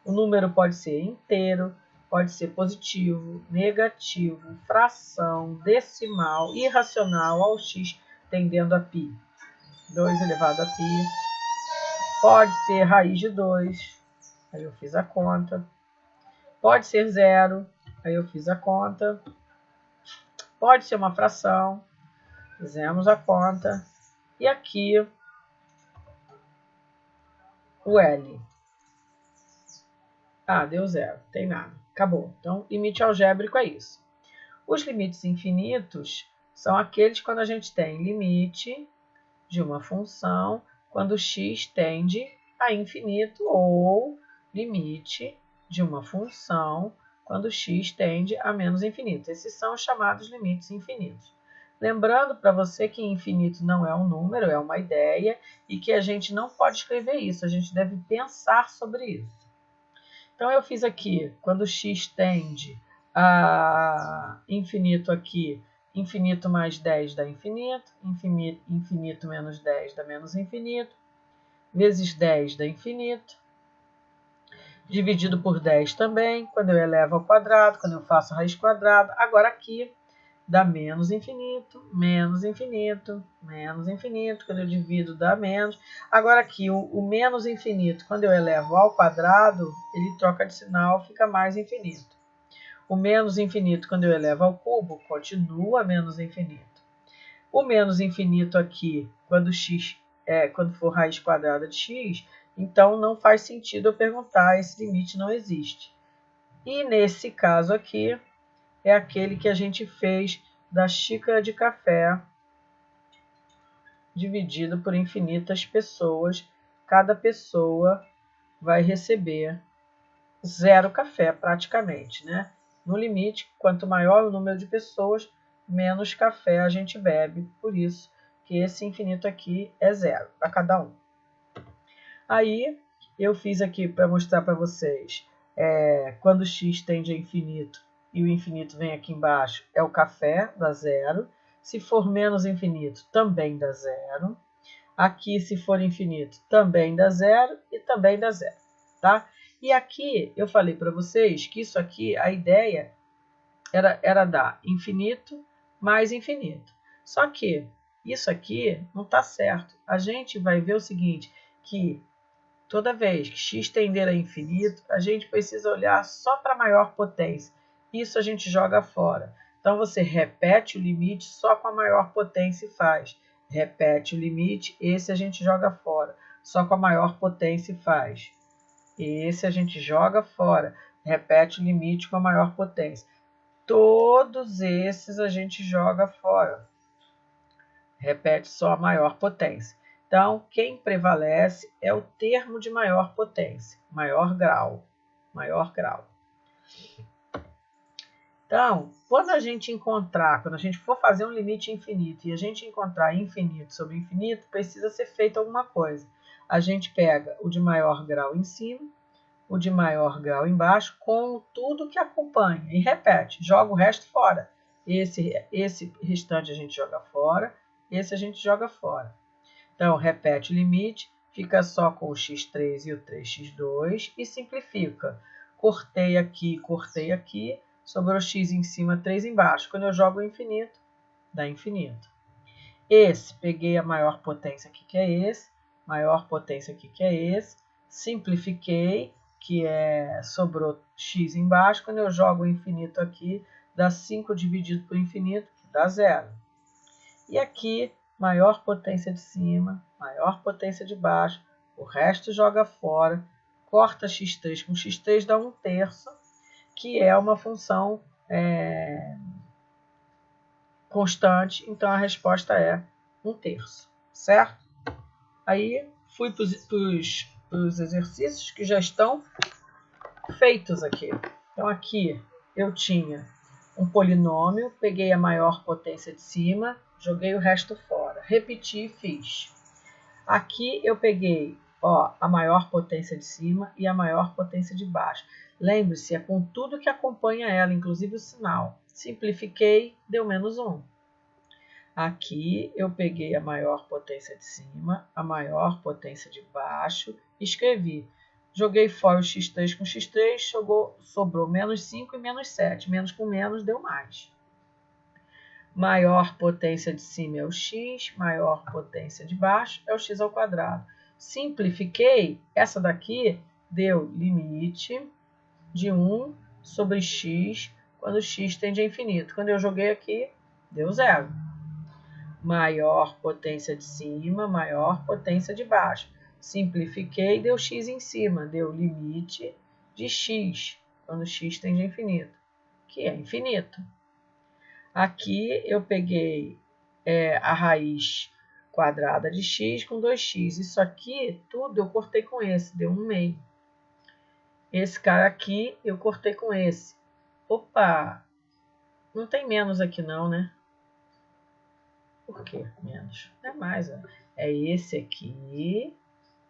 A: O número pode ser inteiro, pode ser positivo, negativo, fração, decimal, irracional ao x tendendo a π. 2 elevado a π. Pode ser raiz de 2, aí eu fiz a conta. Pode ser zero, aí eu fiz a conta. Pode ser uma fração, fizemos a conta. E aqui o L. Deu zero, tem nada, acabou. Então, limite algébrico é isso. Os limites infinitos são aqueles quando a gente tem limite de uma função quando x tende a infinito ou limite de uma função quando x tende a menos infinito. Esses são os chamados limites infinitos. Lembrando para você que infinito não é um número, é uma ideia e que a gente não pode escrever isso, a gente deve pensar sobre isso. Então, eu fiz aqui, quando x tende a infinito aqui, infinito mais 10 dá infinito, infinito menos 10 dá menos infinito, vezes 10 dá infinito, dividido por 10 também, quando eu elevo ao quadrado, quando eu faço raiz quadrada. Agora aqui dá menos infinito, menos infinito, menos infinito, quando eu divido dá menos. Agora aqui, o menos infinito, quando eu elevo ao quadrado, ele troca de sinal, fica mais infinito. O menos infinito, quando eu elevo ao cubo, continua menos infinito. O menos infinito aqui, quando for raiz quadrada de x, Então, não faz sentido eu perguntar, esse limite não existe. E nesse caso aqui, é aquele que a gente fez da xícara de café dividido por infinitas pessoas. Cada pessoa vai receber 0 café praticamente, né? No limite, quanto maior o número de pessoas, menos café a gente bebe. Por isso que esse infinito aqui é 0 para cada um. Aí eu fiz aqui para mostrar para vocês, quando o x tende a infinito e o infinito vem aqui embaixo, é o café, dá 0. Se for menos infinito, também dá 0. Aqui, se for infinito, também dá 0 e também dá 0, tá? E aqui eu falei para vocês que isso aqui, a ideia era dar infinito mais infinito. Só que isso aqui não está certo. A gente vai ver o seguinte, que toda vez que x tender a infinito, a gente precisa olhar só para a maior potência. Isso a gente joga fora. Então, você repete o limite só com a maior potência e faz. Repete o limite, esse a gente joga fora. Só com a maior potência e faz. Esse a gente joga fora. Repete o limite com a maior potência. Todos esses a gente joga fora. Repete só a maior potência. Então, quem prevalece é o termo de maior potência, maior grau, maior grau. Então, quando a gente for fazer um limite infinito e a gente encontrar infinito sobre infinito, precisa ser feita alguma coisa. A gente pega o de maior grau em cima, o de maior grau embaixo, com tudo que acompanha e repete, joga o resto fora. Esse restante a gente joga fora, esse a gente joga fora. Então, repete o limite, fica só com o x3 e o 3x2 e simplifica. Cortei aqui, sobrou x em cima, 3 embaixo. Quando eu jogo o infinito, dá infinito. Esse, peguei a maior potência aqui, que é esse, maior potência aqui, que é esse, simplifiquei, que sobrou x embaixo. Quando eu jogo o infinito aqui, dá 5 dividido por infinito, que dá 0. E aqui, maior potência de cima, maior potência de baixo, o resto joga fora, corta x3 com x3, dá 1/3, que é uma função constante, então a resposta é 1/3, certo? Aí fui para os exercícios que já estão feitos aqui. Então aqui eu tinha um polinômio, peguei a maior potência de cima, joguei o resto fora, repeti e fiz. Aqui eu peguei a maior potência de cima e a maior potência de baixo. Lembre-se, é com tudo que acompanha ela, inclusive o sinal. Simplifiquei, deu -1. Aqui eu peguei a maior potência de cima, a maior potência de baixo, escrevi. Joguei fora o x3 com x3, sobrou -5 e -7. Menos com menos deu mais. Maior potência de cima é o x, maior potência de baixo é o x ao quadrado. Simplifiquei, essa daqui deu limite de 1 sobre x, quando x tende a infinito. Quando eu joguei aqui, deu 0. Maior potência de cima, maior potência de baixo. Simplifiquei, deu x em cima, deu limite de x, quando x tende a infinito, que é infinito. Aqui eu peguei a raiz quadrada de x com 2x. Isso aqui, tudo, eu cortei com esse, deu 1/2. Esse cara aqui, eu cortei com esse. Opa! Não tem menos aqui não, né? Por que menos? Não é mais, ó. É esse aqui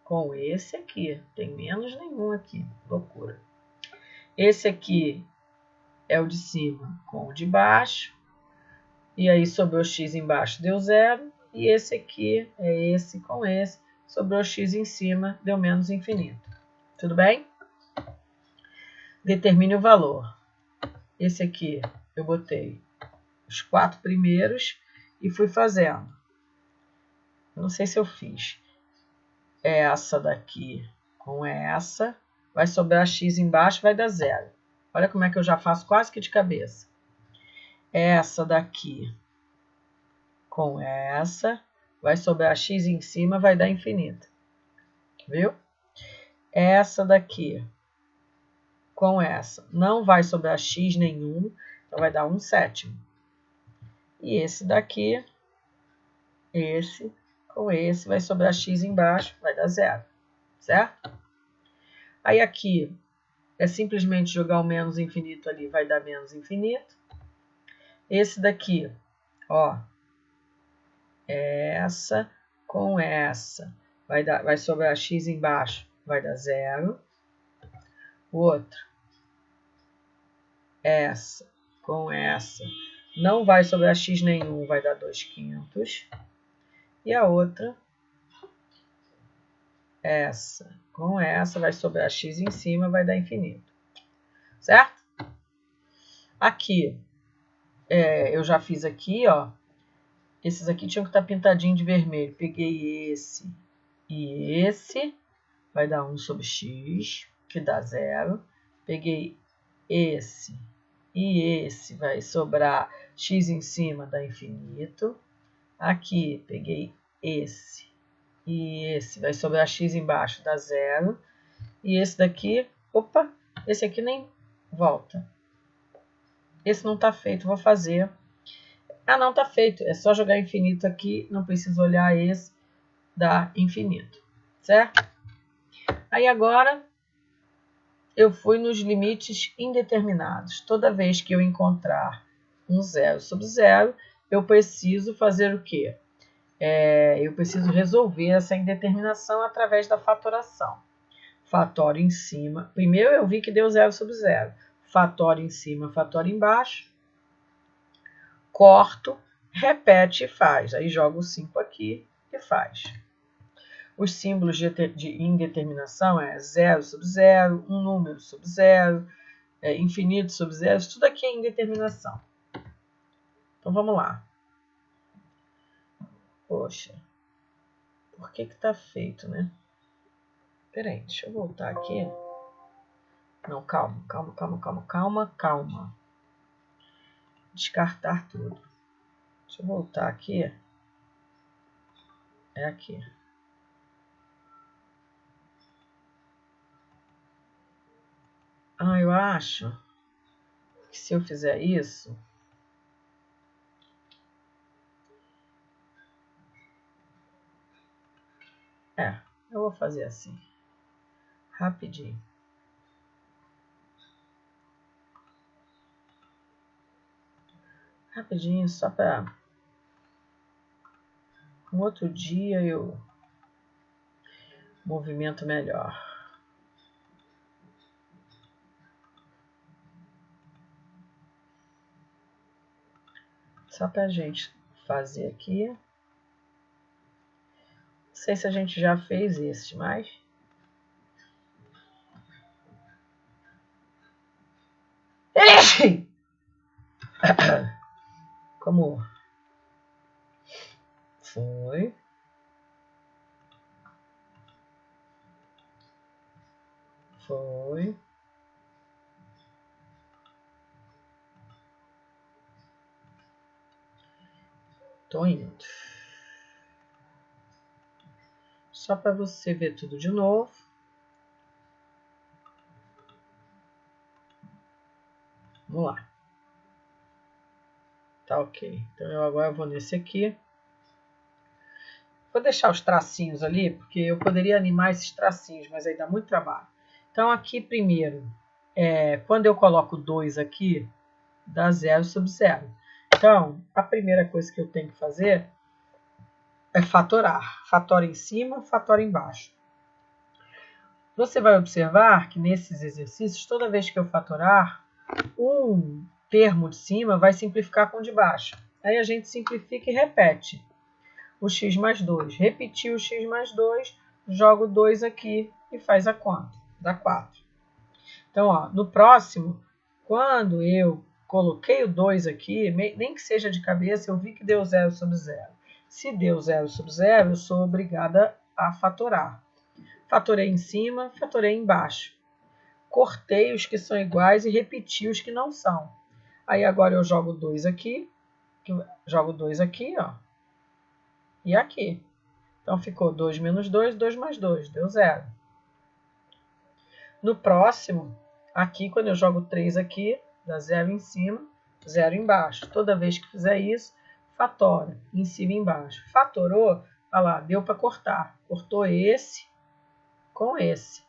A: com esse aqui. Tem menos nenhum aqui. Loucura. Esse aqui é o de cima com o de baixo. E aí sobrou x embaixo, deu 0. E esse aqui é esse com esse. Sobrou x em cima, deu menos infinito. Tudo bem? Determine o valor. Esse aqui eu botei os 4 primeiros e fui fazendo. Não sei se eu fiz essa daqui com essa. Vai sobrar x embaixo, vai dar 0. Olha como é que eu já faço quase que de cabeça. Essa daqui com essa. Vai sobrar x em cima, vai dar infinito. Viu? essa daqui com essa. Não vai sobrar x nenhum, então vai dar 1/7. E esse daqui, esse com esse, vai sobrar x embaixo, vai dar 0, certo? Aí aqui é simplesmente jogar o menos infinito ali, vai dar menos infinito. Esse daqui, ó, essa com essa, vai sobrar x embaixo, vai dar 0. O outro, essa com essa, não vai sobrar x nenhum, vai dar 2/5. E a outra, essa com essa, vai sobrar x em cima, vai dar infinito. Certo? Aqui, eu já fiz aqui, ó. Esses aqui tinham que estar pintadinho de vermelho. Peguei esse e esse, vai dar 1/x, que dá 0. Peguei esse e esse, vai sobrar x em cima, dá infinito. Aqui, peguei esse e esse, vai sobrar x embaixo, dá 0. E esse daqui, opa, esse aqui nem volta. Esse não está feito, vou fazer. Ah, não, está feito. É só jogar infinito aqui, não precisa olhar esse, dá infinito, certo? Aí agora, eu fui nos limites indeterminados. Toda vez que eu encontrar um 0/0, eu preciso fazer o quê? Eu preciso resolver essa indeterminação através da fatoração. Fatório em cima. Primeiro eu vi que deu 0/0. Fatório em cima, fatório embaixo. Corto, repete e faz. Aí jogo o 5 aqui e faz. Os símbolos de indeterminação é 0/0, um número sobre 0, infinito sobre 0. Isso tudo aqui é indeterminação. Então vamos lá. Poxa, por que está feito, né? Peraí, deixa eu voltar aqui. Não, calma. Descartar tudo. Deixa eu voltar aqui. É aqui. Eu acho que se eu fizer isso... eu vou fazer assim. Rapidinho. Rapidinho, só para... Um outro dia eu movimento melhor. Só para a gente fazer aqui. Não sei se a gente já fez esse, mas... Como? Foi. Tô indo. Só para você ver tudo de novo. Vamos lá. Tá ok. Então eu agora vou nesse aqui. Vou deixar os tracinhos ali, porque eu poderia animar esses tracinhos, mas aí dá muito trabalho. Então aqui primeiro, quando eu coloco 2 aqui, dá 0/0. Então, a primeira coisa que eu tenho que fazer é fatorar. Fatora em cima, fatora embaixo. Você vai observar que nesses exercícios, toda vez que eu fatorar, um termo de cima vai simplificar com o de baixo. Aí a gente simplifica e repete o x mais 2. Repetir o x mais 2, jogo 2 aqui e faz a conta. Dá 4. Então, ó, no próximo, quando eu coloquei o 2 aqui, nem que seja de cabeça, eu vi que deu 0/0. Se deu 0/0, eu sou obrigada a fatorar. Fatorei em cima, fatorei embaixo. Cortei os que são iguais e repeti os que não são. Aí agora eu jogo 2 aqui, ó, e aqui. Então ficou 2 menos 2, 2 mais 2, deu 0. No próximo, aqui, quando eu jogo 3 aqui, dá 0 em cima, 0 embaixo. Toda vez que fizer isso, fatora, em cima e embaixo. Fatorou, olha lá, deu para cortar. Cortou esse com esse.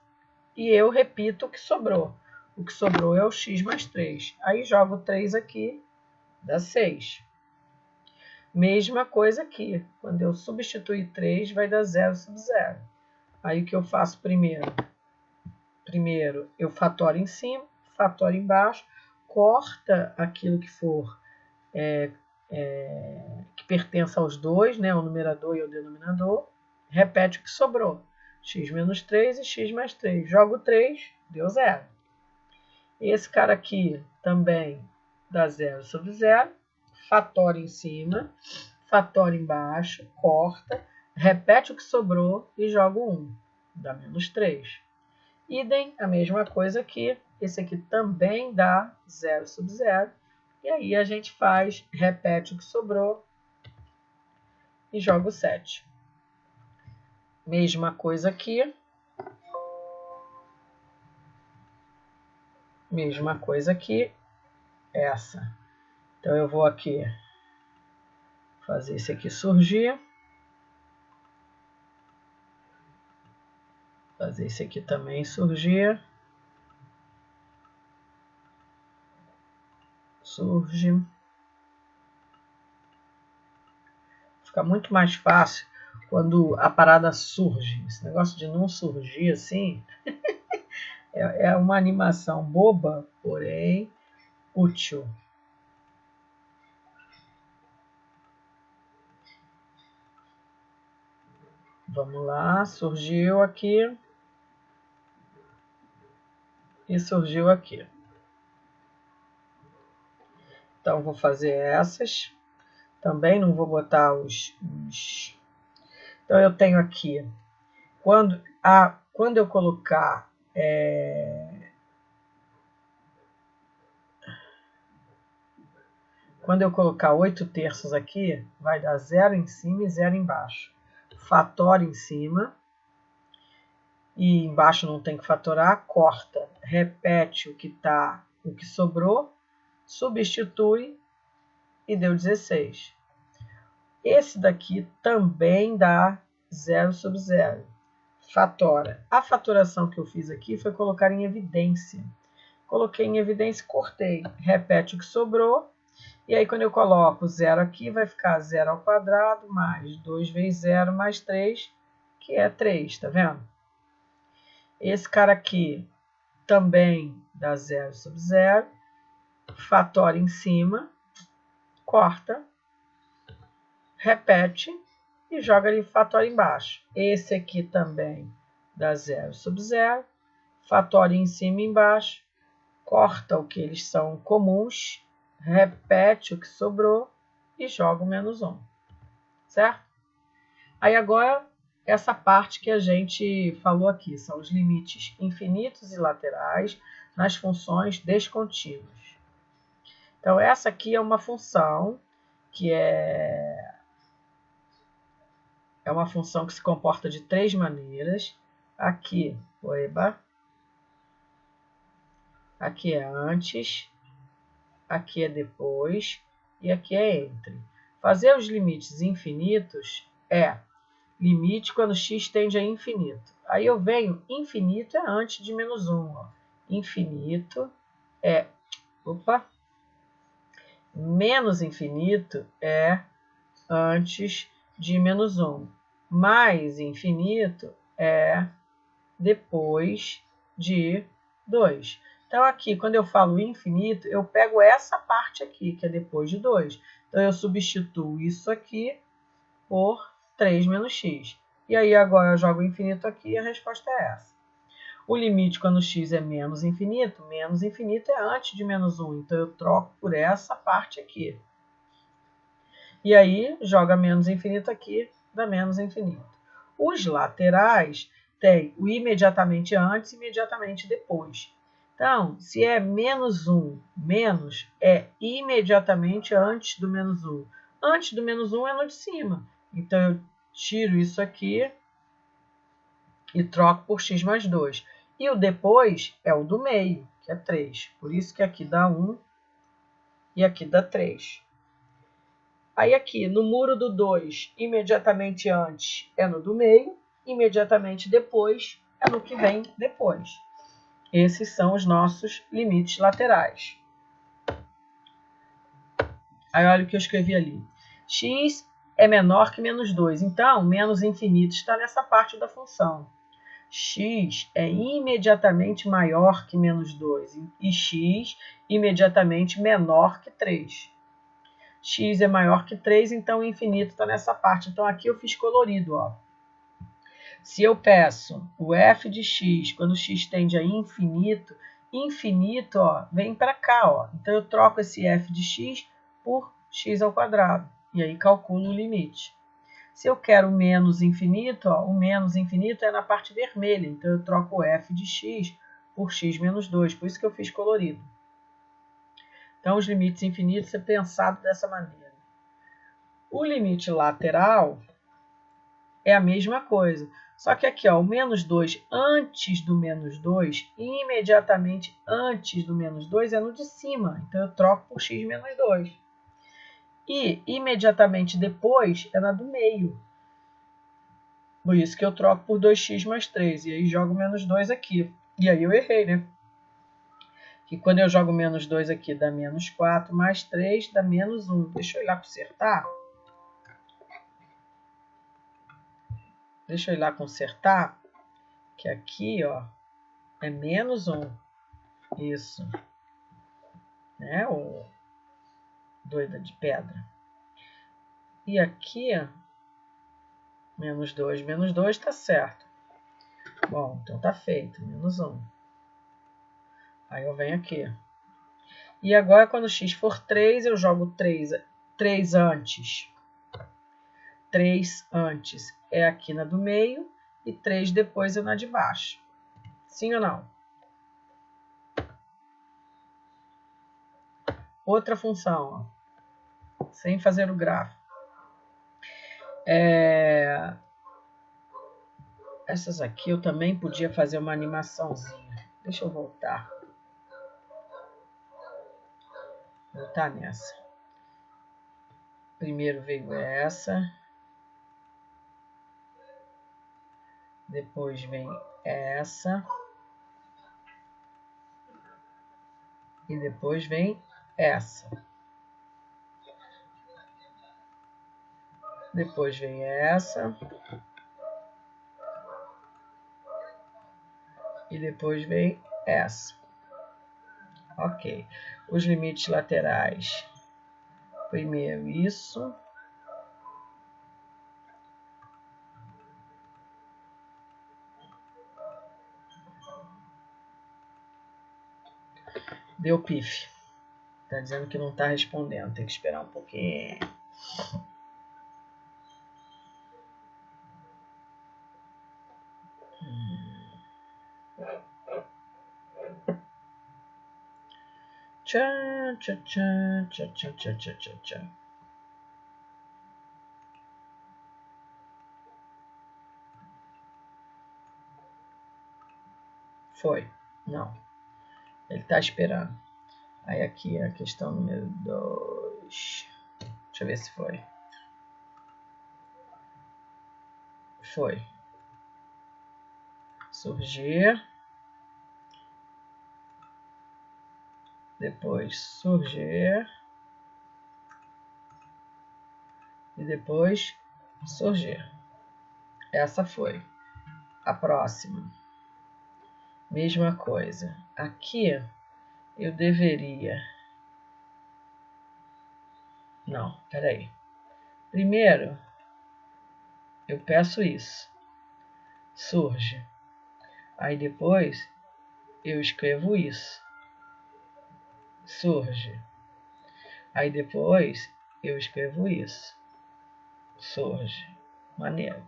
A: E eu repito o que sobrou. O que sobrou é o x mais 3. Aí jogo 3 aqui, dá 6. Mesma coisa aqui. Quando eu substituir 3, vai dar 0 sobre 0. Aí o que eu faço primeiro? Primeiro eu fatoro em cima, fatoro embaixo, corta aquilo que for que pertença aos dois, né, o numerador e o denominador, repete o que sobrou. X menos 3 e x mais 3. Jogo 3, deu 0. Esse cara aqui também dá 0 sobre 0. Fatora em cima, fatora embaixo, corta, repete o que sobrou e jogo 1. Dá menos 3. Idem, a mesma coisa aqui. Esse aqui também dá 0 sobre 0. E aí a gente faz, repete o que sobrou e joga o 7. Mesma coisa aqui. Mesma coisa aqui. Essa. Então eu vou aqui fazer esse aqui surgir. Fazer esse aqui também surgir. Surge. Fica muito mais fácil quando a parada surge. Esse negócio de não surgir assim é uma animação boba, porém útil. Vamos lá, surgiu aqui e surgiu aqui. Então vou fazer essas. Também não vou botar os... Então eu tenho aqui, quando eu colocar quando eu colocar 8/3 aqui, vai dar 0 em cima e 0 embaixo. Fatora em cima e embaixo não tem que fatorar, corta, repete o que sobrou, substitui e deu 16. Esse daqui também dá 0 sobre 0. Fatora. A fatoração que eu fiz aqui foi colocar em evidência. Coloquei em evidência e cortei. Repete o que sobrou. E aí, quando eu coloco 0 aqui, vai ficar 0 ao quadrado mais 2 vezes 0 mais 3, que é 3, tá vendo? Esse cara aqui também dá 0 sobre 0. Fatora em cima, corta, repete e joga ali fatora embaixo. Esse aqui também dá 0 sobre 0. Fatora em cima e embaixo, corta o que eles são comuns, repete o que sobrou e joga o menos 1. Certo? Aí agora, essa parte que a gente falou aqui, são os limites infinitos e laterais nas funções descontínuas. Então, essa aqui é uma função que é uma função que se comporta de 3 maneiras. Aqui, aqui é antes, aqui é depois e aqui é entre. Fazer os limites infinitos é limite quando x tende a infinito. Aí eu venho, infinito é antes de menos 1. Ó. Infinito é... Menos infinito é antes de menos 1. Mais infinito é depois de 2. Então, aqui, quando eu falo infinito, eu pego essa parte aqui, que é depois de 2. Então, eu substituo isso aqui por 3 menos x. E aí, agora eu jogo o infinito aqui e a resposta é essa. O limite quando x é menos infinito é antes de menos 1. Então, eu troco por essa parte aqui. E aí, joga menos infinito aqui, dá menos infinito. Os laterais têm o imediatamente antes e imediatamente depois. Então, se é menos 1, menos é imediatamente antes do menos 1. Antes do menos 1 é no de cima. Então, eu tiro isso aqui e troco por x mais 2. E o depois é o do meio, que é 3. Por isso que aqui dá 1 e aqui dá 3. Aí aqui, no muro do 2, imediatamente antes é no do meio, imediatamente depois é no que vem depois. Esses são os nossos limites laterais. Aí olha o que eu escrevi ali. X é menor que menos 2. Então, menos infinito está nessa parte da função. X é imediatamente maior que menos 2 e x imediatamente menor que 3. X é maior que 3, então o infinito está nessa parte. Então aqui eu fiz colorido. Ó. Se eu peço o f de x quando x tende a infinito, infinito ó, vem para cá. Ó. Então eu troco esse f de x por x ao quadrado. E aí calculo o limite. Se eu quero menos infinito, ó, o menos infinito é na parte vermelha. Então, eu troco o f de x por x menos 2. Por isso que eu fiz colorido. Então, os limites infinitos é pensado dessa maneira. O limite lateral é a mesma coisa. Só que aqui, ó, o menos 2 antes do menos 2, imediatamente antes do menos 2 é no de cima. Então, eu troco por x menos 2. E imediatamente depois é na do meio. Por isso que eu troco por 2x mais 3. E aí jogo menos 2 aqui. E aí eu errei, né? Que quando eu jogo menos 2 aqui dá menos 4, mais 3 dá menos 1. Deixa eu ir lá consertar. Que aqui, ó, é menos 1. Isso. Né? O doida de pedra. E aqui, ó, menos 2 tá certo. Bom, então tá feito. Menos 1. Aí eu venho aqui. E agora, quando x for 3, eu jogo 3 antes. 3 antes é aqui na do meio e 3 depois é na de baixo. Sim ou não? Outra função, ó, sem fazer o gráfico. Essas aqui eu também podia fazer uma animaçãozinha. Deixa eu voltar. Voltar nessa. Primeiro veio essa. Depois vem essa. E depois vem essa. Depois vem essa. E depois vem essa. Ok. Os limites laterais. Primeiro isso. Deu pif. Tá dizendo que não tá respondendo. Tem que esperar um pouquinho. Tchan, tchan, tchan, tchan, tchan, tchan, tchan, tchan. Foi. Não. Ele está esperando. Aí aqui é a questão número 2. Deixa eu ver se foi. Foi. Surgir. Depois surgir. E depois surgir. Essa foi. A próxima. Mesma coisa. Aqui eu deveria... Não, peraí. Primeiro, eu peço isso. Surge. Aí depois, eu escrevo isso. Surge. Aí depois, eu escrevo isso. Surge. Maneiro.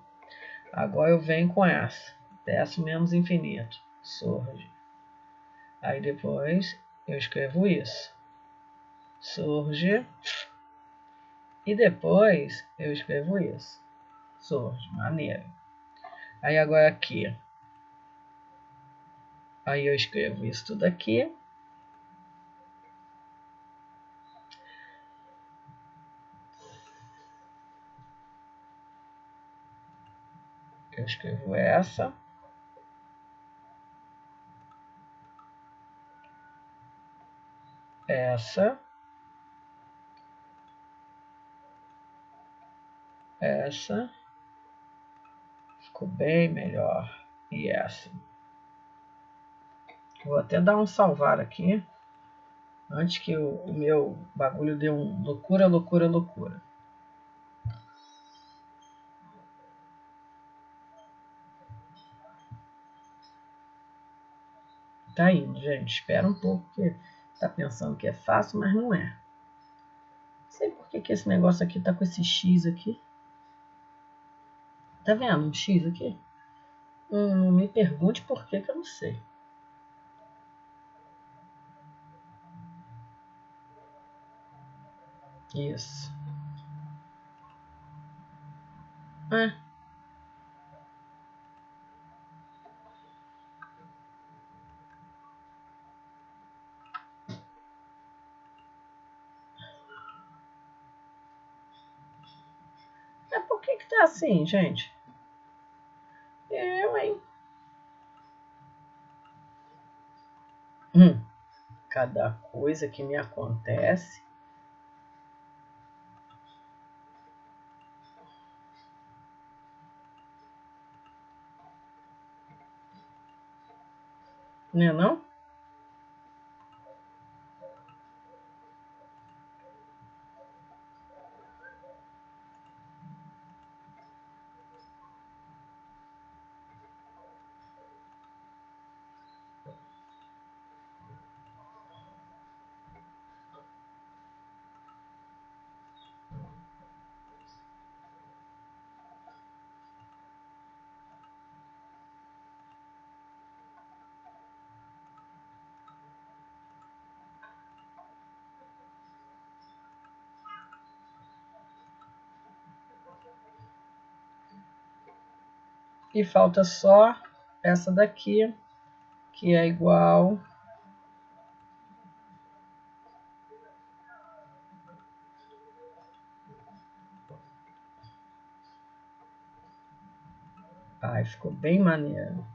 A: Agora eu venho com essa. Peço menos infinito. Surge. Aí depois, eu escrevo isso. Surge. E depois, eu escrevo isso. Surge. Maneiro. Aí agora aqui. Aí eu escrevo isso tudo aqui. Eu escrevo essa. Essa. Essa. Ficou bem melhor. E essa. Vou até dar um salvar aqui. Antes que o meu bagulho dê um loucura, loucura, loucura. Tá indo, gente. Espera um pouco, porque tá pensando que é fácil, mas não é. Não sei por que esse negócio aqui tá com esse X aqui. Tá vendo um X aqui? Não me pergunte por que eu não sei. Isso. Por que tá assim, gente? Eu, hein? Cada coisa que me acontece. Né, não? E falta só essa daqui, que é igual ai, ficou bem maneiro.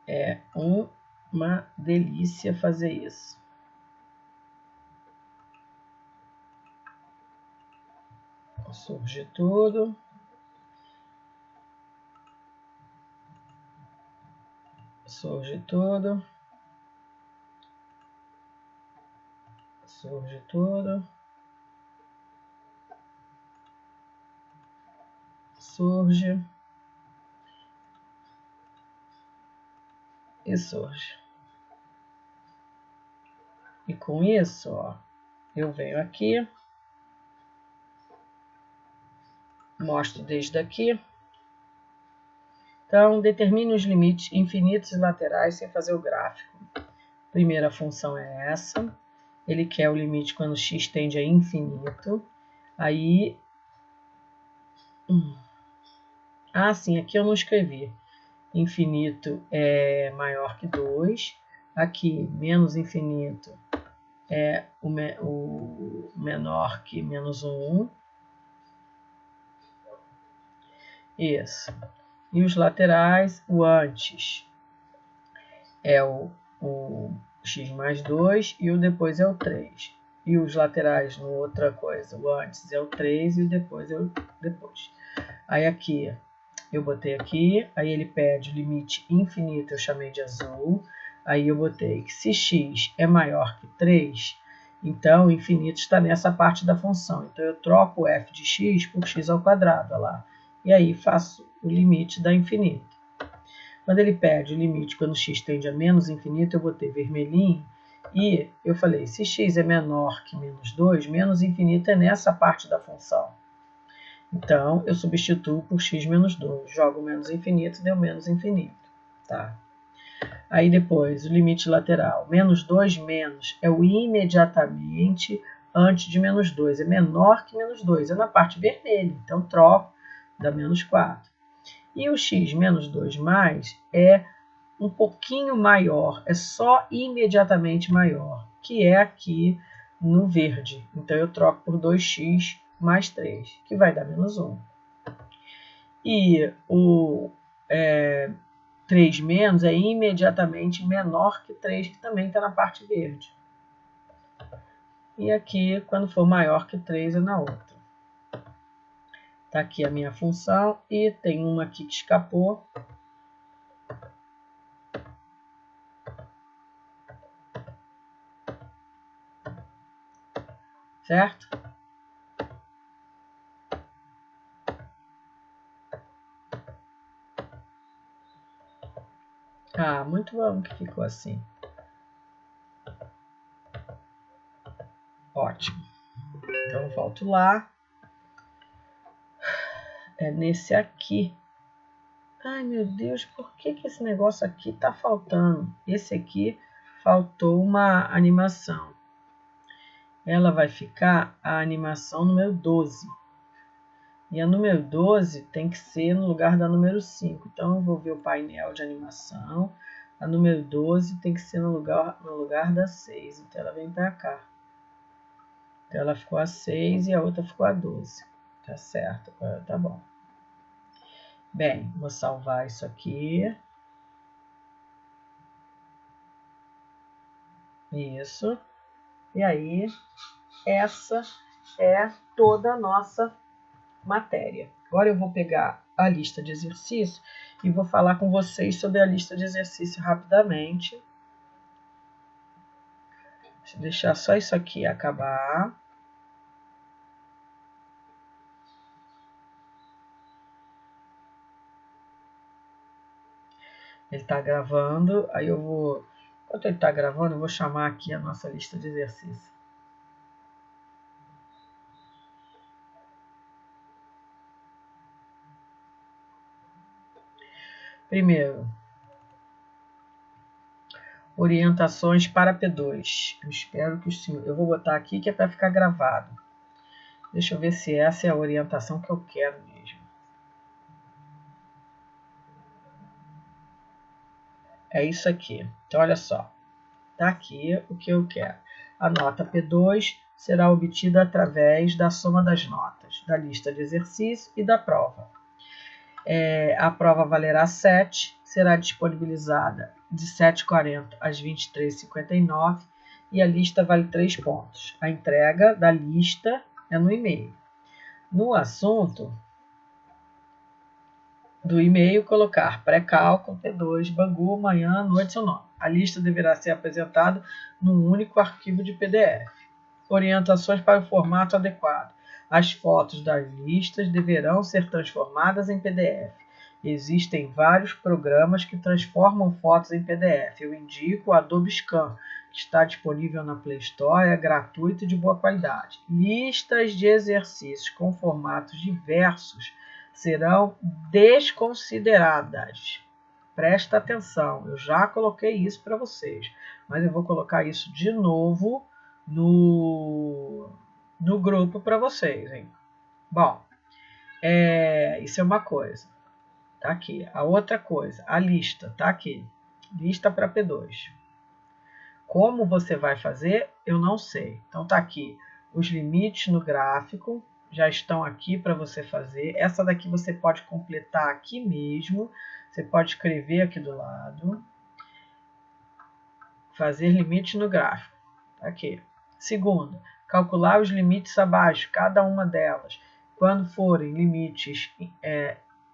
A: É uma delícia fazer isso. Surge tudo. Surge tudo. Surge tudo. Surge. E surge. E com isso, ó, eu venho aqui. Mostro desde aqui. Então, determine os limites infinitos e laterais sem fazer o gráfico. Primeira função é essa. Ele quer o limite quando x tende a infinito. Aí... sim, aqui eu não escrevi. Infinito é maior que 2. Aqui, menos infinito é o menor que menos 1. Isso. E os laterais, o antes é o x mais 2 e o depois é o 3. E os laterais, no outra coisa, o antes é o 3 e o depois é o depois. Aí aqui, eu botei aqui, aí ele pede o limite infinito, eu chamei de azul. Aí eu botei que se x é maior que 3, então o infinito está nessa parte da função. Então eu troco o f de x por x ao quadrado, olha lá. E aí faço o limite da infinito. Quando ele pede o limite quando x tende a menos infinito, eu botei vermelhinho. E eu falei, se x é menor que menos 2, menos infinito é nessa parte da função. Então, eu substituo por x menos 2. Jogo menos infinito, deu menos infinito. Tá? Aí depois, o limite lateral. Menos 2 menos é o imediatamente antes de menos 2. É menor que menos 2. É na parte vermelha. Então, troco, dá menos 4. E o x menos 2 mais é um pouquinho maior. É só imediatamente maior, que é aqui no verde. Então, eu troco por 2x mais 3, que vai dar menos 1. E o 3 menos é imediatamente menor que 3, que também está na parte verde. E aqui, quando for maior que 3, é na outra. Está aqui a minha função e tem uma aqui que escapou. Certo? Ah, muito bom que ficou assim. Ótimo. Então, eu volto lá. É nesse aqui. Ai, meu Deus, por que esse negócio aqui está faltando? Esse aqui faltou uma animação. Ela vai ficar a animação número 12. E a número 12 tem que ser no lugar da número 5. Então, eu vou ver o painel de animação. A número 12 tem que ser no lugar da 6. Então, ela vem para cá. Então, ela ficou a 6 e a outra ficou a 12. Tá certo, tá bom. Bem, vou salvar isso aqui. Isso. E aí, essa é toda a nossa matéria. Agora eu vou pegar a lista de exercício e vou falar com vocês sobre a lista de exercício rapidamente. Deixa eu deixar só isso aqui acabar. Ele está gravando, aí eu vou... Enquanto ele está gravando, eu vou chamar aqui a nossa lista de exercício. Primeiro, orientações para P2. Eu espero que o senhor... Eu vou botar aqui que é para ficar gravado. Deixa eu ver se essa é a orientação que eu quero mesmo. É isso aqui. Então, olha só. Está aqui o que eu quero. A nota P2 será obtida através da soma das notas, da lista de exercício e da prova. A prova valerá 7, será disponibilizada de 7h40 às 23h59 e a lista vale 3 pontos. A entrega da lista é no e-mail. No assunto do e-mail, colocar pré-cálculo, P2, Bangu, manhã, noite, seu nome. A lista deverá ser apresentada num único arquivo de PDF. Orientações para o formato adequado. As fotos das listas deverão ser transformadas em PDF. Existem vários programas que transformam fotos em PDF. Eu indico o Adobe Scan, que está disponível na Play Store, é gratuito e de boa qualidade. Listas de exercícios com formatos diversos serão desconsideradas. Presta atenção, eu já coloquei isso para vocês, mas eu vou colocar isso de novo no grupo para vocês, hein? Bom, isso é uma coisa. Tá aqui. A outra coisa, a lista, tá aqui. Lista para P2. Como você vai fazer, eu não sei. Então tá aqui os limites no gráfico, já estão aqui para você fazer. Essa daqui você pode completar aqui mesmo. Você pode escrever aqui do lado. Fazer limite no gráfico. Aqui. Segundo, calcular os limites abaixo, cada uma delas. Quando forem limites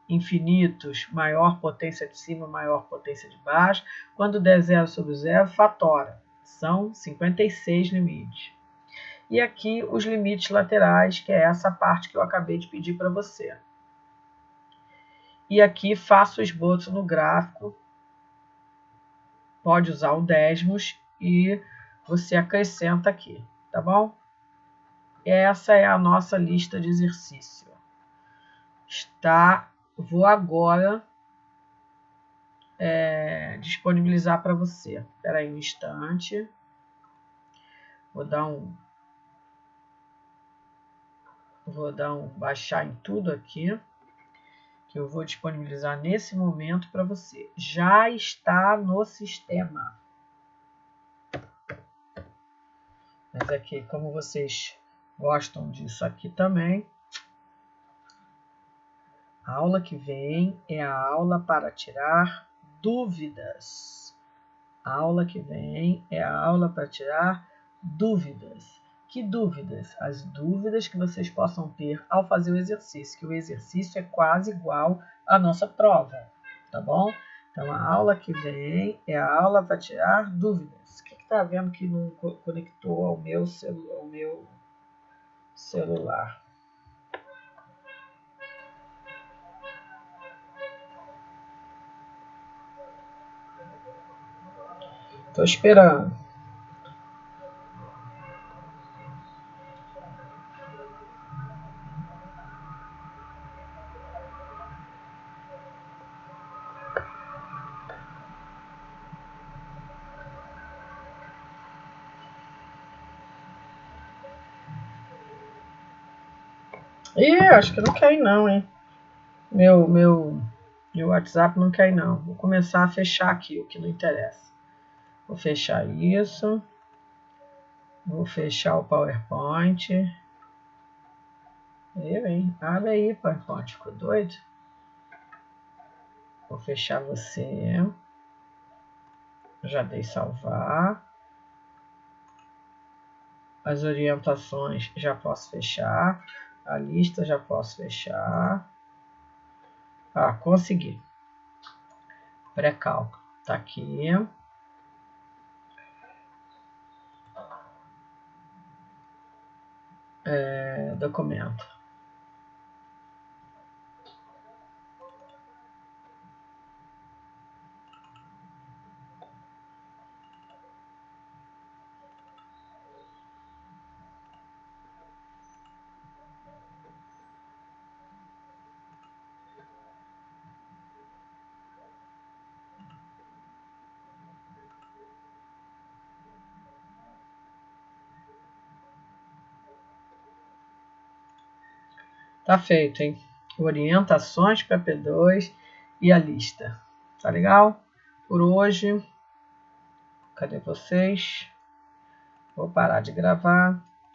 A: infinitos, maior potência de cima, maior potência de baixo. Quando der 0 sobre 0, fatora. São 56 limites. E aqui os limites laterais, que é essa parte que eu acabei de pedir para você. E aqui faço o esboço no gráfico. Pode usar o décimos e você acrescenta aqui, tá bom? Essa é a nossa lista de exercício. Vou agora disponibilizar para você. Espera aí um instante. Vou dar um baixar em tudo aqui, que eu vou disponibilizar nesse momento para você. Já está no sistema. Mas aqui, como vocês gostam disso aqui também, a aula que vem é a aula para tirar dúvidas. A aula que vem é a aula para tirar dúvidas. Que dúvidas? As dúvidas que vocês possam ter ao fazer o exercício, que o exercício é quase igual à nossa prova, tá bom? Então, a aula que vem é a aula para tirar dúvidas. O que está vendo que não conectou ao meu celular? Estou esperando. Ih, acho que não quer ir não, hein? Meu WhatsApp não quer ir não. Vou começar a fechar aqui o que não interessa. Vou fechar isso. Vou fechar o PowerPoint. Abre aí, PowerPoint. Ficou doido? Vou fechar você. Já dei salvar. As orientações já posso fechar. A lista já posso fechar. Ah, consegui. Pré-cálculo. Tá aqui. Documento. Tá feito, hein? Orientações para P2 e a lista. Tá legal? Por hoje, cadê vocês? Vou parar de gravar.